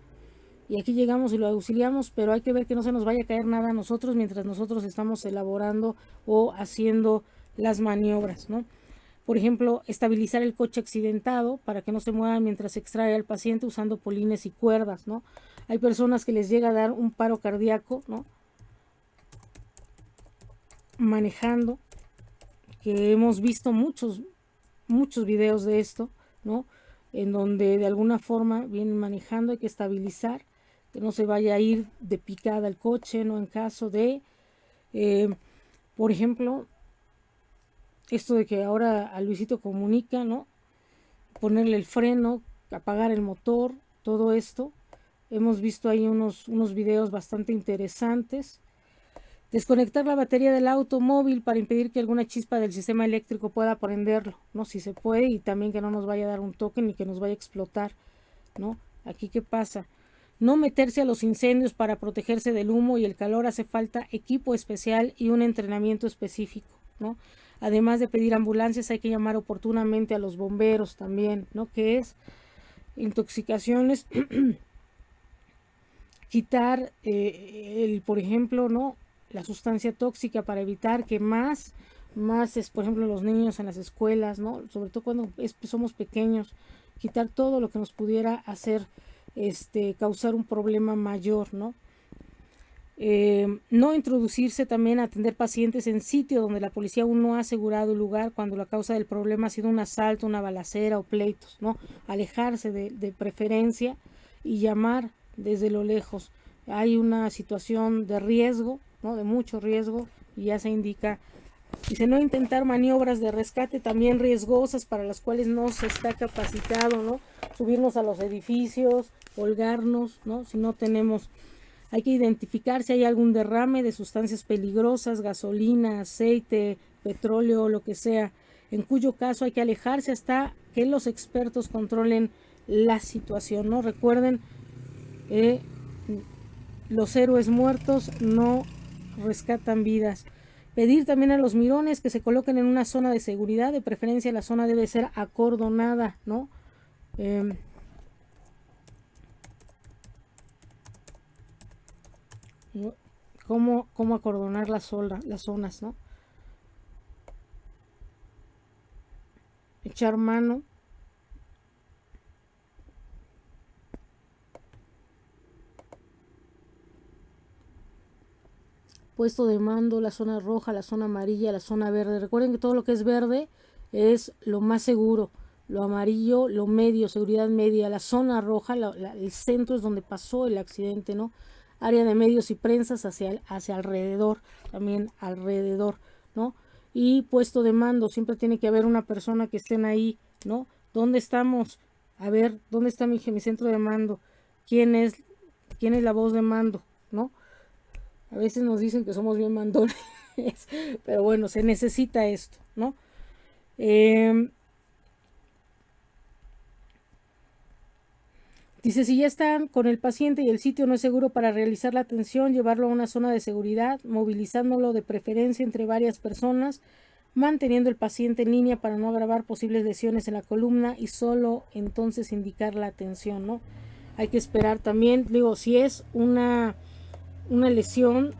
y aquí llegamos y lo auxiliamos, pero hay que ver que no se nos vaya a caer nada a nosotros mientras nosotros estamos elaborando o haciendo las maniobras, ¿no? Por ejemplo, estabilizar el coche accidentado para que no se mueva mientras se extrae al paciente usando polines y cuerdas, ¿no? Hay personas que les llega a dar un paro cardíaco, ¿no? Manejando, que hemos visto muchos videos de esto, ¿no? En donde de alguna forma vienen manejando, hay que estabilizar, que no se vaya a ir de picada el coche, ¿no? En caso de, por ejemplo, esto de que ahora a Luisito Comunica, ¿no? Ponerle el freno, apagar el motor, todo esto. Hemos visto ahí unos videos bastante interesantes. Desconectar la batería del automóvil para impedir que alguna chispa del sistema eléctrico pueda prenderlo, ¿no? Si se puede, y también que no nos vaya a dar un toque ni que nos vaya a explotar, ¿no? Aquí, ¿qué pasa? No meterse a los incendios para protegerse del humo y el calor, hace falta equipo especial y un entrenamiento específico, ¿no? Además de pedir ambulancias, hay que llamar oportunamente a los bomberos también, ¿no? Que es intoxicaciones, quitar por ejemplo, ¿no? La sustancia tóxica para evitar que más es, por ejemplo, los niños en las escuelas, ¿no? Sobre todo cuando somos pequeños, quitar todo lo que nos pudiera hacer causar un problema mayor, ¿no? No introducirse también a atender pacientes en sitio donde la policía aún no ha asegurado el lugar cuando la causa del problema ha sido un asalto, una balacera o pleitos, ¿no? Alejarse de preferencia y llamar desde lo lejos. Hay una situación de riesgo, ¿no? De mucho riesgo, y ya se indica Dice no intentar maniobras de rescate también riesgosas para las cuales no se está capacitado, ¿no? Subirnos a los edificios, colgarnos, ¿no? Si no tenemos, hay que identificar si hay algún derrame de sustancias peligrosas, gasolina, aceite, petróleo, lo que sea, en cuyo caso hay que alejarse hasta que los expertos controlen la situación, ¿no? Recuerden, los héroes muertos no rescatan vidas. Pedir también a los mirones que se coloquen en una zona de seguridad, de preferencia la zona debe ser acordonada, ¿no? ¿Cómo acordonar las zonas, ¿no? Echar mano. Puesto de mando, la zona roja, la zona amarilla, la zona verde. Recuerden que todo lo que es verde es lo más seguro. Lo amarillo, lo medio, seguridad media. La zona roja, el centro es donde pasó el accidente, ¿no? Área de medios y prensas hacia alrededor, también alrededor, ¿no? Y puesto de mando, siempre tiene que haber una persona que estén ahí, ¿no? ¿Dónde estamos? A ver, ¿dónde está mi centro de mando? ¿Quién es la voz de mando? ¿No? A veces nos dicen que somos bien mandones, pero bueno, se necesita esto, ¿no? Dice, si ya están con el paciente y el sitio no es seguro para realizar la atención, llevarlo a una zona de seguridad, movilizándolo de preferencia entre varias personas, manteniendo el paciente en línea para no agravar posibles lesiones en la columna y solo entonces indicar la atención, ¿no? Hay que esperar también, digo, si es una lesión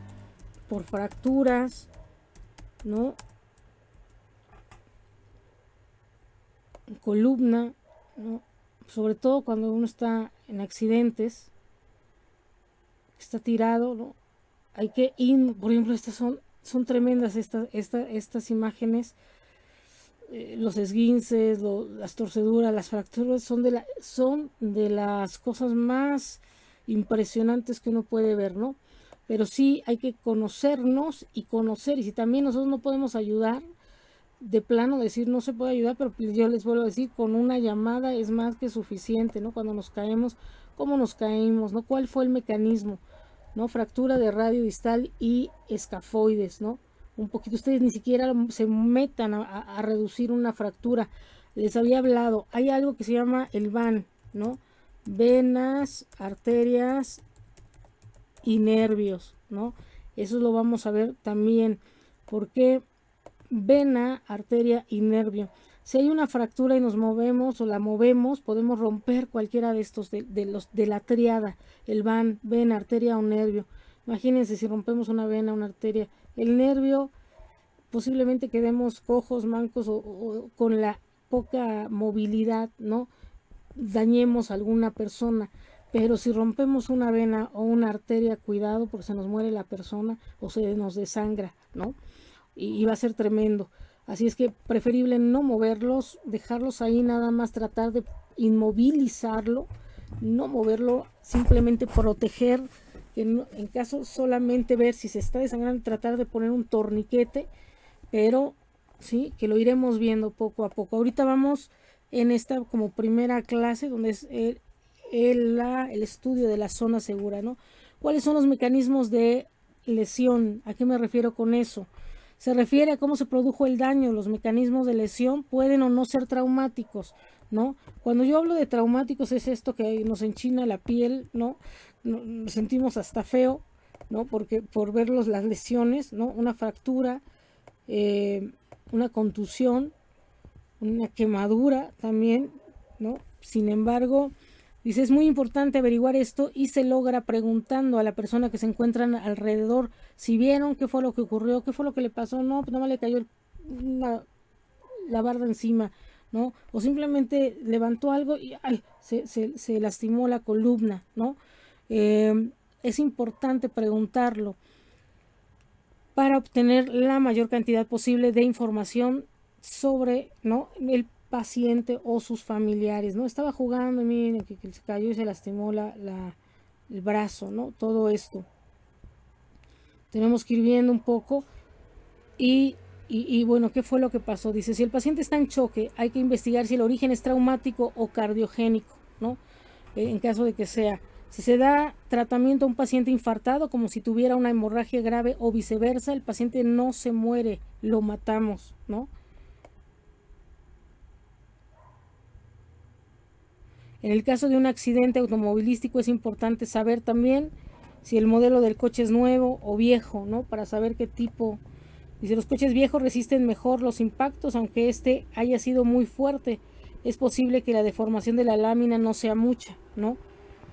por fracturas, ¿no? Columna, ¿no? Sobre todo cuando uno está en accidentes, está tirado, ¿no? Hay que ir, por ejemplo, estas son tremendas estas imágenes, los esguinces, las torceduras, las fracturas son de las cosas más impresionantes que uno puede ver, ¿no? Pero sí hay que conocernos y conocer, y si también nosotros no podemos ayudar, de plano decir no se puede ayudar, pero yo les vuelvo a decir, con una llamada es más que suficiente, ¿no? Cuando nos caemos, cómo nos caímos, ¿no? ¿Cuál fue el mecanismo? ¿No? Fractura de radio distal y escafoides, ¿no? Un poquito, ustedes ni siquiera se metan a reducir una fractura. Les había hablado, hay algo que se llama el VAN, ¿no? Venas, arterias y nervios, ¿no? Eso lo vamos a ver también, porque vena, arteria y nervio. Si hay una fractura y nos movemos o la movemos, podemos romper cualquiera de estos de la triada, el vena, arteria o nervio. Imagínense si rompemos una vena, una arteria, el nervio, posiblemente quedemos cojos, mancos o con la poca movilidad, ¿no? Dañemos a alguna persona. Pero si rompemos una vena o una arteria, cuidado porque se nos muere la persona o se nos desangra, ¿no? Y va a ser tremendo. Así es que preferible no moverlos, dejarlos ahí, nada más tratar de inmovilizarlo, no moverlo, simplemente proteger, en caso solamente ver si se está desangrando, tratar de poner un torniquete, pero sí, que lo iremos viendo poco a poco. Ahorita vamos en esta como primera clase, donde es el estudio de la zona segura, ¿no? ¿Cuáles son los mecanismos de lesión? ¿A qué me refiero con eso? Se refiere a cómo se produjo el daño. Los mecanismos de lesión pueden o no ser traumáticos, ¿no? Cuando yo hablo de traumáticos es esto que nos enchina la piel, ¿no? Nos sentimos hasta feo, ¿no? Porque por verlos las lesiones, ¿no? Una fractura, una contusión, una quemadura también, ¿no? Sin embargo, dice, es muy importante averiguar esto y se logra preguntando a la persona que se encuentran alrededor si vieron qué fue lo que ocurrió, qué fue lo que le pasó. No, pues nada más le cayó la barda encima, ¿no? O simplemente levantó algo y ay, se lastimó la columna, ¿no? Es importante preguntarlo para obtener la mayor cantidad posible de información sobre, ¿no?, el paciente o sus familiares, ¿no? Estaba jugando y miren que se cayó y se lastimó el brazo, ¿no? Todo esto. Tenemos que ir viendo un poco y Y bueno, ¿qué fue lo que pasó? Dice, si el paciente está en choque, hay que investigar si el origen es traumático o cardiogénico, ¿no? En caso de que sea. Si se da tratamiento a un paciente infartado como si tuviera una hemorragia grave o viceversa, el paciente no se muere, lo matamos, ¿no? En el caso de un accidente automovilístico es importante saber también si el modelo del coche es nuevo o viejo, ¿no? Para saber qué tipo. Dice, los coches viejos resisten mejor los impactos, aunque este haya sido muy fuerte. Es posible que la deformación de la lámina no sea mucha, ¿no?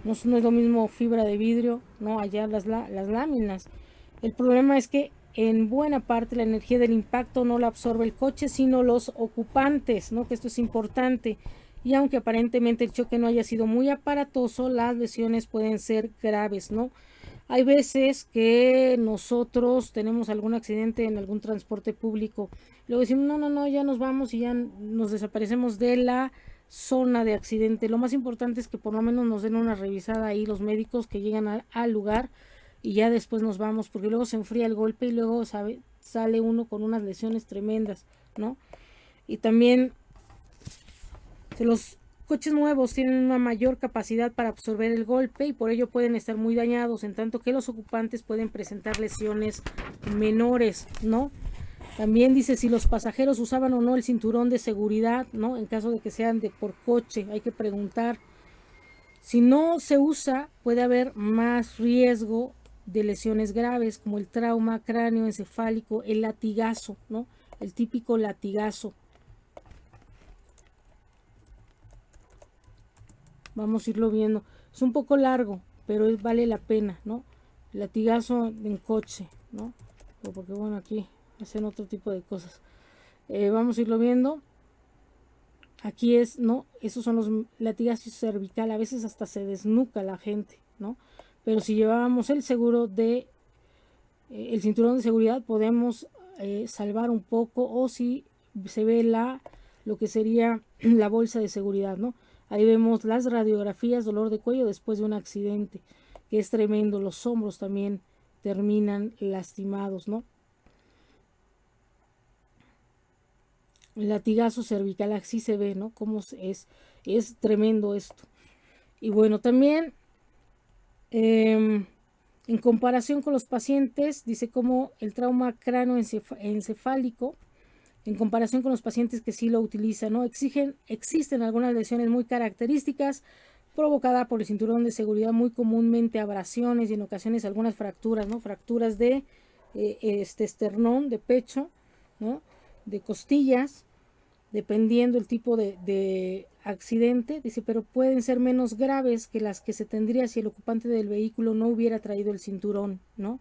No, no es lo mismo fibra de vidrio, ¿no? Allá las láminas. El problema es que en buena parte la energía del impacto no la absorbe el coche, sino los ocupantes, ¿no? Que esto es importante. Y aunque aparentemente el choque no haya sido muy aparatoso, las lesiones pueden ser graves, ¿no? Hay veces que nosotros tenemos algún accidente en algún transporte público, luego decimos, no, no, no, ya nos vamos y ya nos desaparecemos de la zona de accidente. Lo más importante es que por lo menos nos den una revisada ahí los médicos que llegan al lugar y ya después nos vamos, porque luego se enfría el golpe y luego sale uno con unas lesiones tremendas, ¿no? Y también los coches nuevos tienen una mayor capacidad para absorber el golpe y por ello pueden estar muy dañados, en tanto que los ocupantes pueden presentar lesiones menores, ¿no? También dice si los pasajeros usaban o no el cinturón de seguridad, ¿no? En caso de que sean de por coche, hay que preguntar. Si no se usa, puede haber más riesgo de lesiones graves como el trauma cráneoencefálico, el latigazo, ¿no? El típico latigazo. Vamos a irlo viendo. Es un poco largo, pero vale la pena, ¿no? Latigazo en coche, ¿no? Porque bueno, aquí hacen otro tipo de cosas. Vamos a irlo viendo. Aquí es, ¿no? Esos son los latigazos cervical. A veces hasta se desnuca la gente, ¿no? Pero si llevábamos el seguro de, el cinturón de seguridad, podemos salvar un poco, o si se ve lo que sería la bolsa de seguridad, ¿no? Ahí vemos las radiografías, dolor de cuello después de un accidente, que es tremendo. Los hombros también terminan lastimados, ¿no? El latigazo cervical, así se ve, ¿no? Cómo es tremendo esto. Y bueno, también en comparación con los pacientes, dice como el trauma cráneoencefálico, en comparación con los pacientes que sí lo utilizan, ¿no? Existen algunas lesiones muy características provocadas por el cinturón de seguridad, muy comúnmente abrasiones y en ocasiones algunas fracturas, ¿no? Fracturas de esternón, de pecho, ¿no? De costillas, dependiendo el tipo de accidente, dice, pero pueden ser menos graves que las que se tendría si el ocupante del vehículo no hubiera traído el cinturón, ¿no?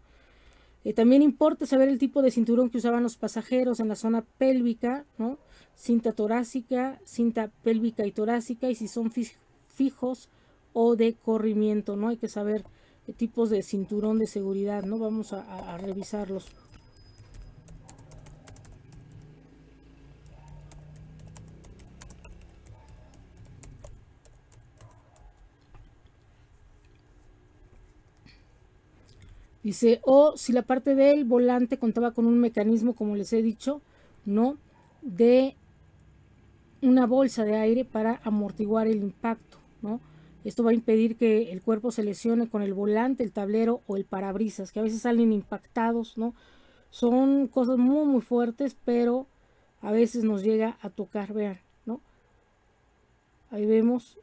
También importa saber el tipo de cinturón que usaban los pasajeros en la zona pélvica, ¿no? Cinta torácica, cinta pélvica y torácica, y si son fijos o de corrimiento, ¿no? Hay que saber qué tipos de cinturón de seguridad, ¿no? Vamos a revisarlos. Dice, o si la parte del volante contaba con un mecanismo, como les he dicho, ¿no? De una bolsa de aire para amortiguar el impacto, ¿no? Esto va a impedir que el cuerpo se lesione con el volante, el tablero o el parabrisas, que a veces salen impactados, ¿no? Son cosas muy, muy fuertes, pero a veces nos llega a tocar, vean, ¿no? Ahí vemos,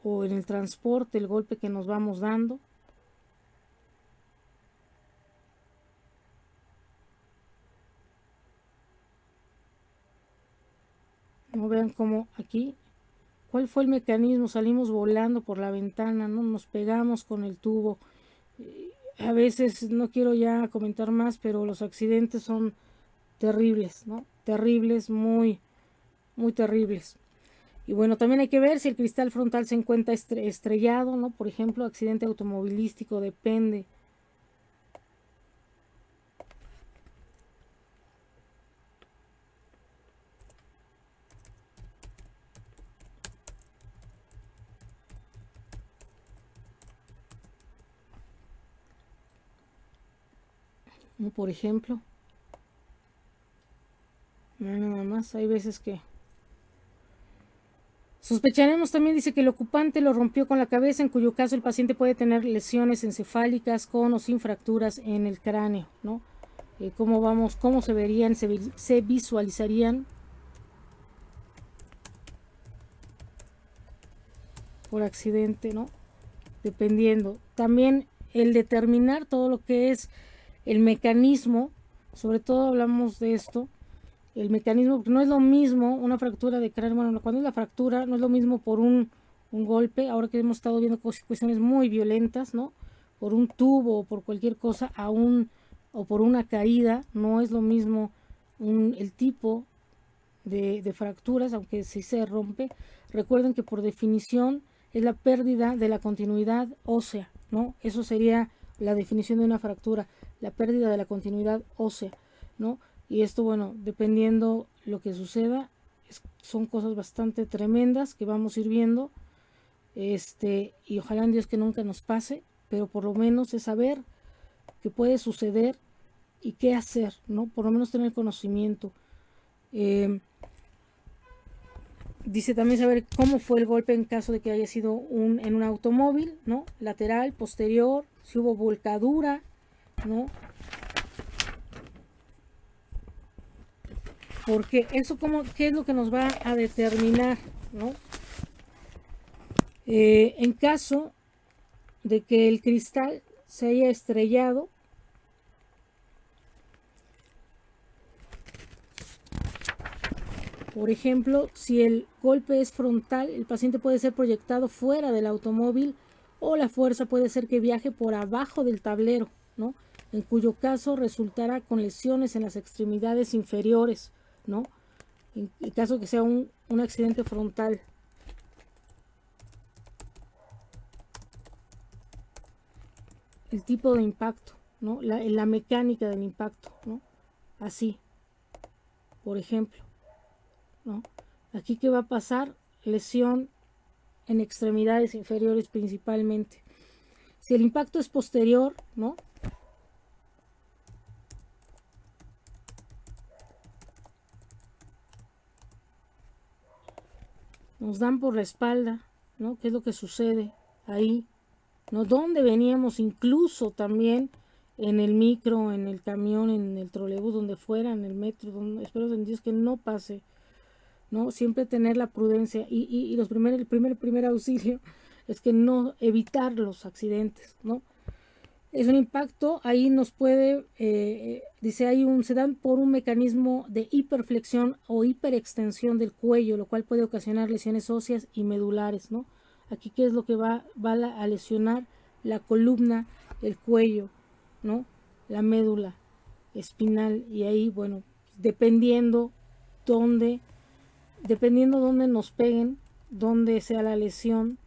o en el transporte, el golpe que nos vamos dando. No vean cómo aquí, ¿cuál fue el mecanismo? Salimos volando por la ventana, ¿no? Nos pegamos con el tubo. A veces no quiero ya comentar más, pero los accidentes son terribles, ¿no? Terribles, muy, muy terribles. Y bueno, también hay que ver si el cristal frontal se encuentra estrellado, ¿no? Por ejemplo, accidente automovilístico, depende. ¿No? Por ejemplo, más. Hay veces que sospecharemos, también dice que el ocupante lo rompió con la cabeza, en cuyo caso el paciente puede tener lesiones encefálicas con o sin fracturas en el cráneo, ¿no? ¿Cómo se verían, se visualizarían por accidente, ¿no? Dependiendo. También el determinar todo lo que es el mecanismo, sobre todo hablamos de esto, el mecanismo, porque no es lo mismo una fractura de cráneo, bueno, cuando es la fractura, no es lo mismo por un golpe, ahora que hemos estado viendo cuestiones muy violentas, ¿no? Por un tubo o por cualquier cosa, o por una caída, no es lo mismo el tipo de fracturas, aunque sí se rompe. Recuerden que por definición es la pérdida de la continuidad ósea, ¿no? Eso sería la definición de una fractura, la pérdida de la continuidad ósea, ¿no? Y esto, bueno, dependiendo lo que suceda, son cosas bastante tremendas que vamos a ir viendo, y ojalá en Dios que nunca nos pase, pero por lo menos es saber qué puede suceder y qué hacer, ¿no? Por lo menos tener conocimiento. Dice también saber cómo fue el golpe en caso de que haya sido en un automóvil, ¿no? Lateral, posterior, si hubo volcadura, ¿no? Porque eso qué es lo que nos va a determinar, ¿no? En caso de que el cristal se haya estrellado, por ejemplo, si el golpe es frontal, el paciente puede ser proyectado fuera del automóvil o la fuerza puede ser que viaje por abajo del tablero, ¿no? En cuyo caso resultará con lesiones en las extremidades inferiores, ¿no? En caso que sea un accidente frontal. El tipo de impacto, ¿no? La mecánica del impacto, ¿no? Así, por ejemplo, ¿no? Aquí, ¿qué va a pasar? Lesión en extremidades inferiores principalmente. Si el impacto es posterior, ¿no? Nos dan por la espalda, ¿no? ¿Qué es lo que sucede ahí? ¿No? ¿Dónde veníamos? Incluso también en el micro, en el camión, en el trolebús, donde fuera, en el metro, espero en Dios que no pase, ¿no? Siempre tener la prudencia y el primer auxilio es que no evitar los accidentes, ¿no? Es un impacto, ahí nos puede, dice, se dan por un mecanismo de hiperflexión o hiperextensión del cuello, lo cual puede ocasionar lesiones óseas y medulares, ¿no? Aquí, ¿qué es lo que va a lesionar? La columna, el cuello, ¿no? La médula espinal, y ahí, bueno, dependiendo dónde nos peguen, dónde sea la lesión,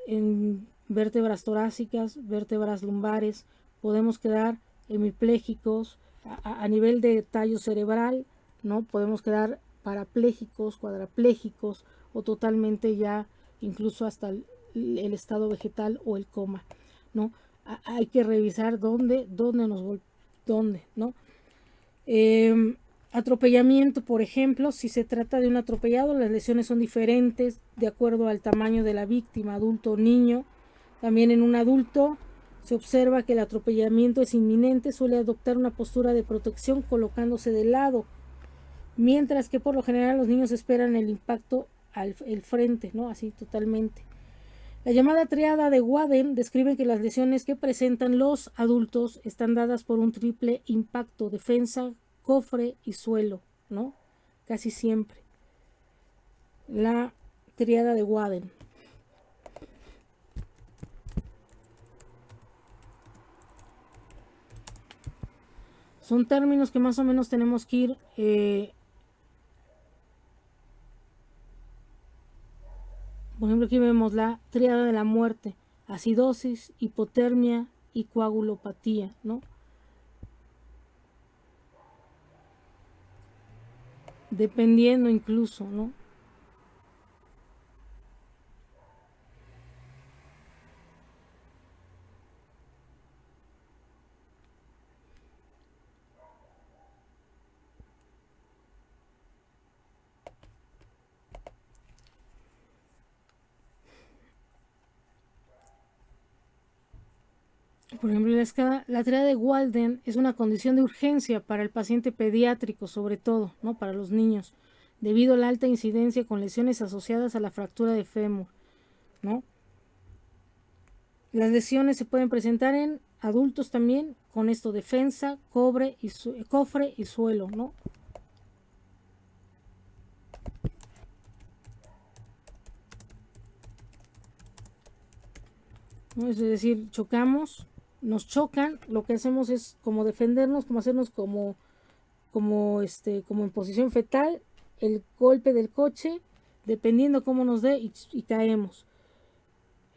en vértebras torácicas, vértebras lumbares, podemos quedar hemipléjicos, a nivel de tallo cerebral, ¿no? Podemos quedar parapléjicos, cuadraplégicos o totalmente ya incluso hasta el estado vegetal o el coma, ¿no? Hay que revisar dónde, ¿no? Atropellamiento, por ejemplo, si se trata de un atropellado, las lesiones son diferentes de acuerdo al tamaño de la víctima, adulto o niño. También en un adulto se observa que el atropellamiento es inminente, suele adoptar una postura de protección colocándose de lado, mientras que por lo general los niños esperan el impacto el frente, ¿no? Así totalmente. La llamada triada de Waden describe que las lesiones que presentan los adultos están dadas por un triple impacto: defensa, cofre y suelo, ¿no? Casi siempre. La triada de Waden. Son términos que más o menos tenemos que ir por ejemplo, aquí vemos la triada de la muerte: acidosis, hipotermia y coagulopatía, ¿no? Dependiendo incluso, ¿no? Por ejemplo, la triada de Walden es una condición de urgencia para el paciente pediátrico, sobre todo, ¿no? Para los niños, debido a la alta incidencia con lesiones asociadas a la fractura de fémur, ¿no? Las lesiones se pueden presentar en adultos también, con esto defensa, cofre y suelo, ¿no? Es decir, chocamos, nos chocan, lo que hacemos es como defendernos, como hacernos como en posición fetal, el golpe del coche, dependiendo cómo nos dé, y caemos.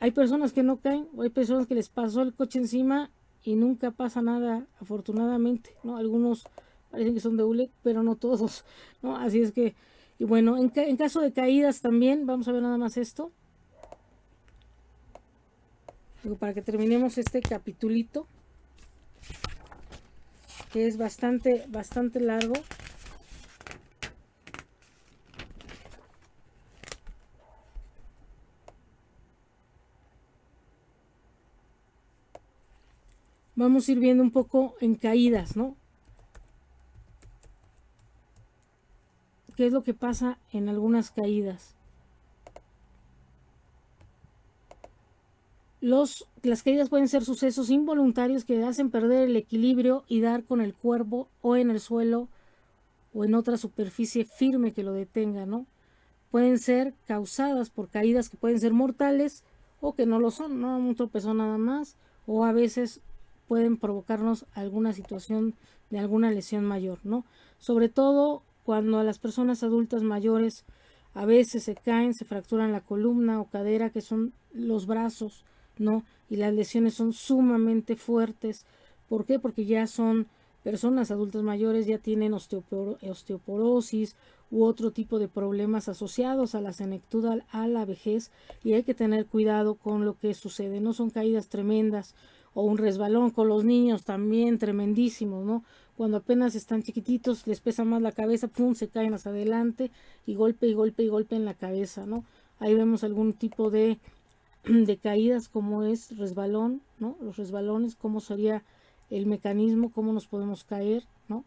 Hay personas que no caen, o hay personas que les pasó el coche encima y nunca pasa nada, afortunadamente, ¿no? Algunos parecen que son de hule, pero no todos, ¿no? Así es que, y bueno, en caso de caídas también, vamos a ver nada más esto. Digo, para que terminemos este capitulito, que es bastante largo. Vamos a ir viendo un poco en caídas, ¿no? ¿Qué es lo que pasa en algunas caídas? Las caídas pueden ser sucesos involuntarios que hacen perder el equilibrio y dar con el cuerpo o en el suelo o en otra superficie firme que lo detenga, ¿no? Pueden ser causadas por caídas que pueden ser mortales o que no lo son, ¿no? Un tropezón nada más, o a veces pueden provocarnos alguna situación de alguna lesión mayor, ¿no? Sobre todo cuando a las personas adultas mayores a veces se caen, se fracturan la columna o cadera, que son los brazos, ¿no? Y las lesiones son sumamente fuertes. ¿Por qué? Porque ya son personas adultas mayores, ya tienen osteoporosis u otro tipo de problemas asociados a la senectud, a la vejez, y hay que tener cuidado con lo que sucede. No son caídas tremendas, o un resbalón con los niños también tremendísimos, ¿no? Cuando apenas están chiquititos, les pesa más la cabeza, pum, se caen hacia adelante y golpe y golpe y golpe en la cabeza, ¿no? Ahí vemos algún tipo de caídas, como es resbalón, ¿no? Los resbalones, cómo sería el mecanismo, cómo nos podemos caer, ¿no?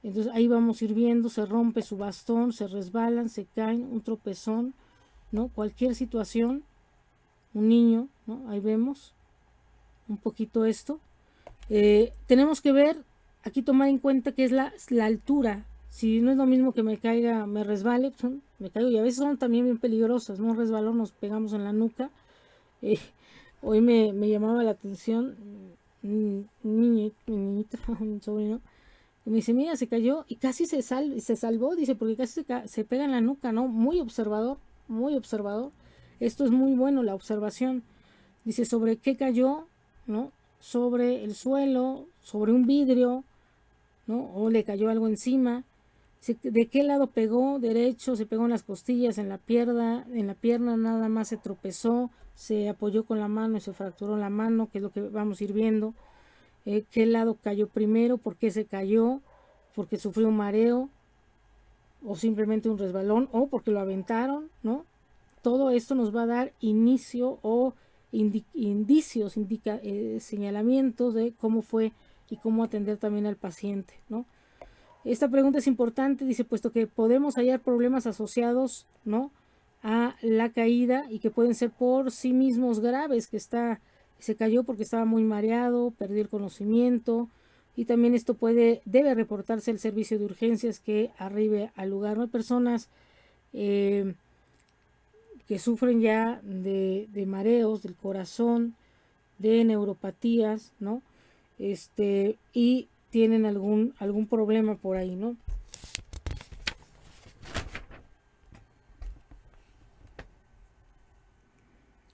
Entonces ahí vamos a ir viendo, se rompe su bastón, se resbalan, se caen, un tropezón, ¿no? Cualquier situación, un niño, ¿no? Ahí vemos un poquito esto. Tenemos que ver, aquí tomar en cuenta que es la altura. Si no es lo mismo que me caiga, me resbale, pues, me caigo, y a veces son también bien peligrosas, ¿no? Un resbalón, nos pegamos en la nuca. Hoy me llamaba la atención mi niñito, un sobrino, y me dice, mira, se cayó y casi se salvó, dice, porque casi se pega en la nuca, ¿no? Muy observador, muy observador. Esto es muy bueno, la observación. Dice, ¿sobre qué cayó? ¿No? Sobre el suelo, sobre un vidrio, ¿no? O le cayó algo encima. ¿De qué lado pegó? Derecho, se pegó en las costillas, en la pierna nada más se tropezó, se apoyó con la mano y se fracturó la mano, que es lo que vamos a ir viendo. ¿Qué lado cayó primero? ¿Por qué se cayó? ¿Porque sufrió un mareo? ¿O simplemente un resbalón? ¿O porque lo aventaron? ¿No? Todo esto nos va a dar inicio o indicios, señalamientos de cómo fue y cómo atender también al paciente, ¿no? Esta pregunta es importante, dice, puesto que podemos hallar problemas asociados, ¿no?, a la caída, y que pueden ser por sí mismos graves, que se cayó porque estaba muy mareado, perdió el conocimiento, y también esto debe reportarse al servicio de urgencias que arribe al lugar. No hay personas que sufren ya de mareos del corazón, de neuropatías, ¿no? Y tienen algún problema por ahí, ¿no?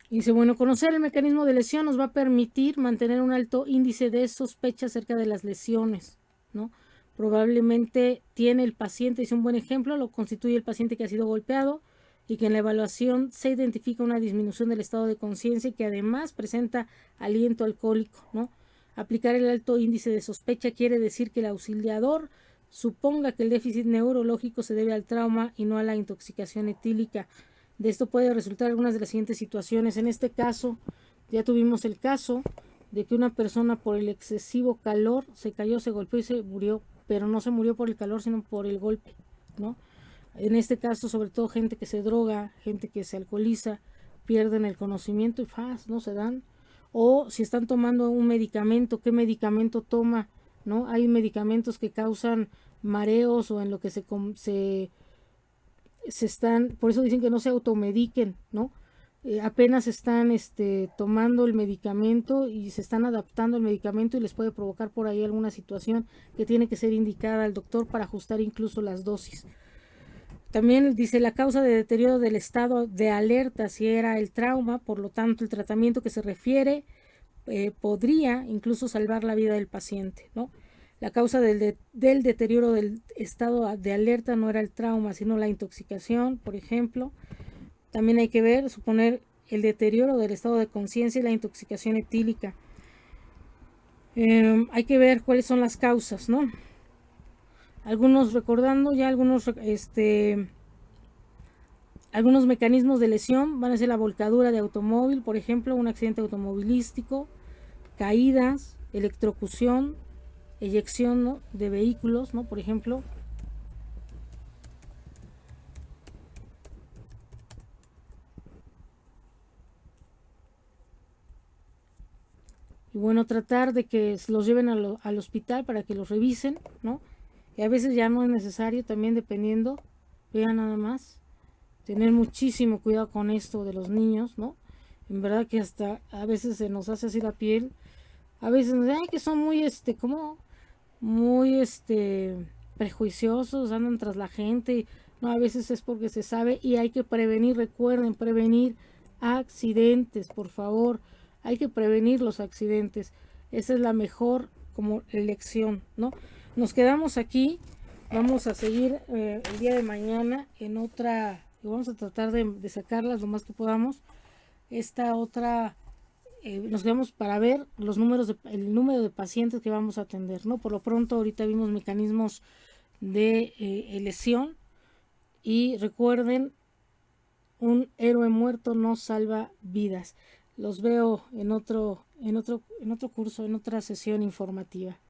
Y dice, bueno, conocer el mecanismo de lesión nos va a permitir mantener un alto índice de sospecha acerca de las lesiones, ¿no? Probablemente tiene el paciente, dice, un buen ejemplo lo constituye el paciente que ha sido golpeado y que en la evaluación se identifica una disminución del estado de conciencia y que además presenta aliento alcohólico, ¿no? Aplicar el alto índice de sospecha quiere decir que el auxiliador suponga que el déficit neurológico se debe al trauma y no a la intoxicación etílica. De esto puede resultar algunas de las siguientes situaciones. En este caso, ya tuvimos el caso de que una persona por el excesivo calor se cayó, se golpeó y se murió, pero no se murió por el calor, sino por el golpe, ¿no? En este caso, sobre todo gente que se droga, gente que se alcoholiza, pierden el conocimiento y no se dan. O si están tomando un medicamento, ¿qué medicamento toma? ¿No? Hay medicamentos que causan mareos o en lo que se están, por eso dicen que no se automediquen, ¿no? Apenas están tomando el medicamento y se están adaptando al medicamento y les puede provocar por ahí alguna situación que tiene que ser indicada al doctor para ajustar incluso las dosis. También dice la causa de deterioro del estado de alerta si era el trauma, por lo tanto el tratamiento que se refiere podría incluso salvar la vida del paciente, ¿no? La causa del deterioro del estado de alerta no era el trauma, sino la intoxicación, por ejemplo. También hay que suponer el deterioro del estado de conciencia y la intoxicación etílica. Hay que ver cuáles son las causas, ¿no? Recordando ya algunos mecanismos de lesión van a ser la volcadura de automóvil, por ejemplo, un accidente automovilístico, caídas, electrocución, eyección, ¿no?, de vehículos, ¿no?, por ejemplo. Y bueno, tratar de que los lleven al hospital para que los revisen, ¿no? Y a veces ya no es necesario, también dependiendo, vean nada más, tener muchísimo cuidado con esto de los niños, ¿no? En verdad que hasta a veces se nos hace así la piel, a veces nos dicen, ay, que son muy, muy, prejuiciosos, andan tras la gente, no, a veces es porque se sabe y hay que prevenir, recuerden, prevenir accidentes, por favor, hay que prevenir los accidentes, esa es la mejor como lección, ¿no? Nos quedamos aquí, vamos a seguir el día de mañana en otra, vamos a tratar de sacarlas lo más que podamos, esta otra, nos quedamos para ver el número de pacientes que vamos a atender, ¿no? Por lo pronto ahorita vimos mecanismos de lesión y recuerden, un héroe muerto no salva vidas. Los veo en otro curso, en otra sesión informativa.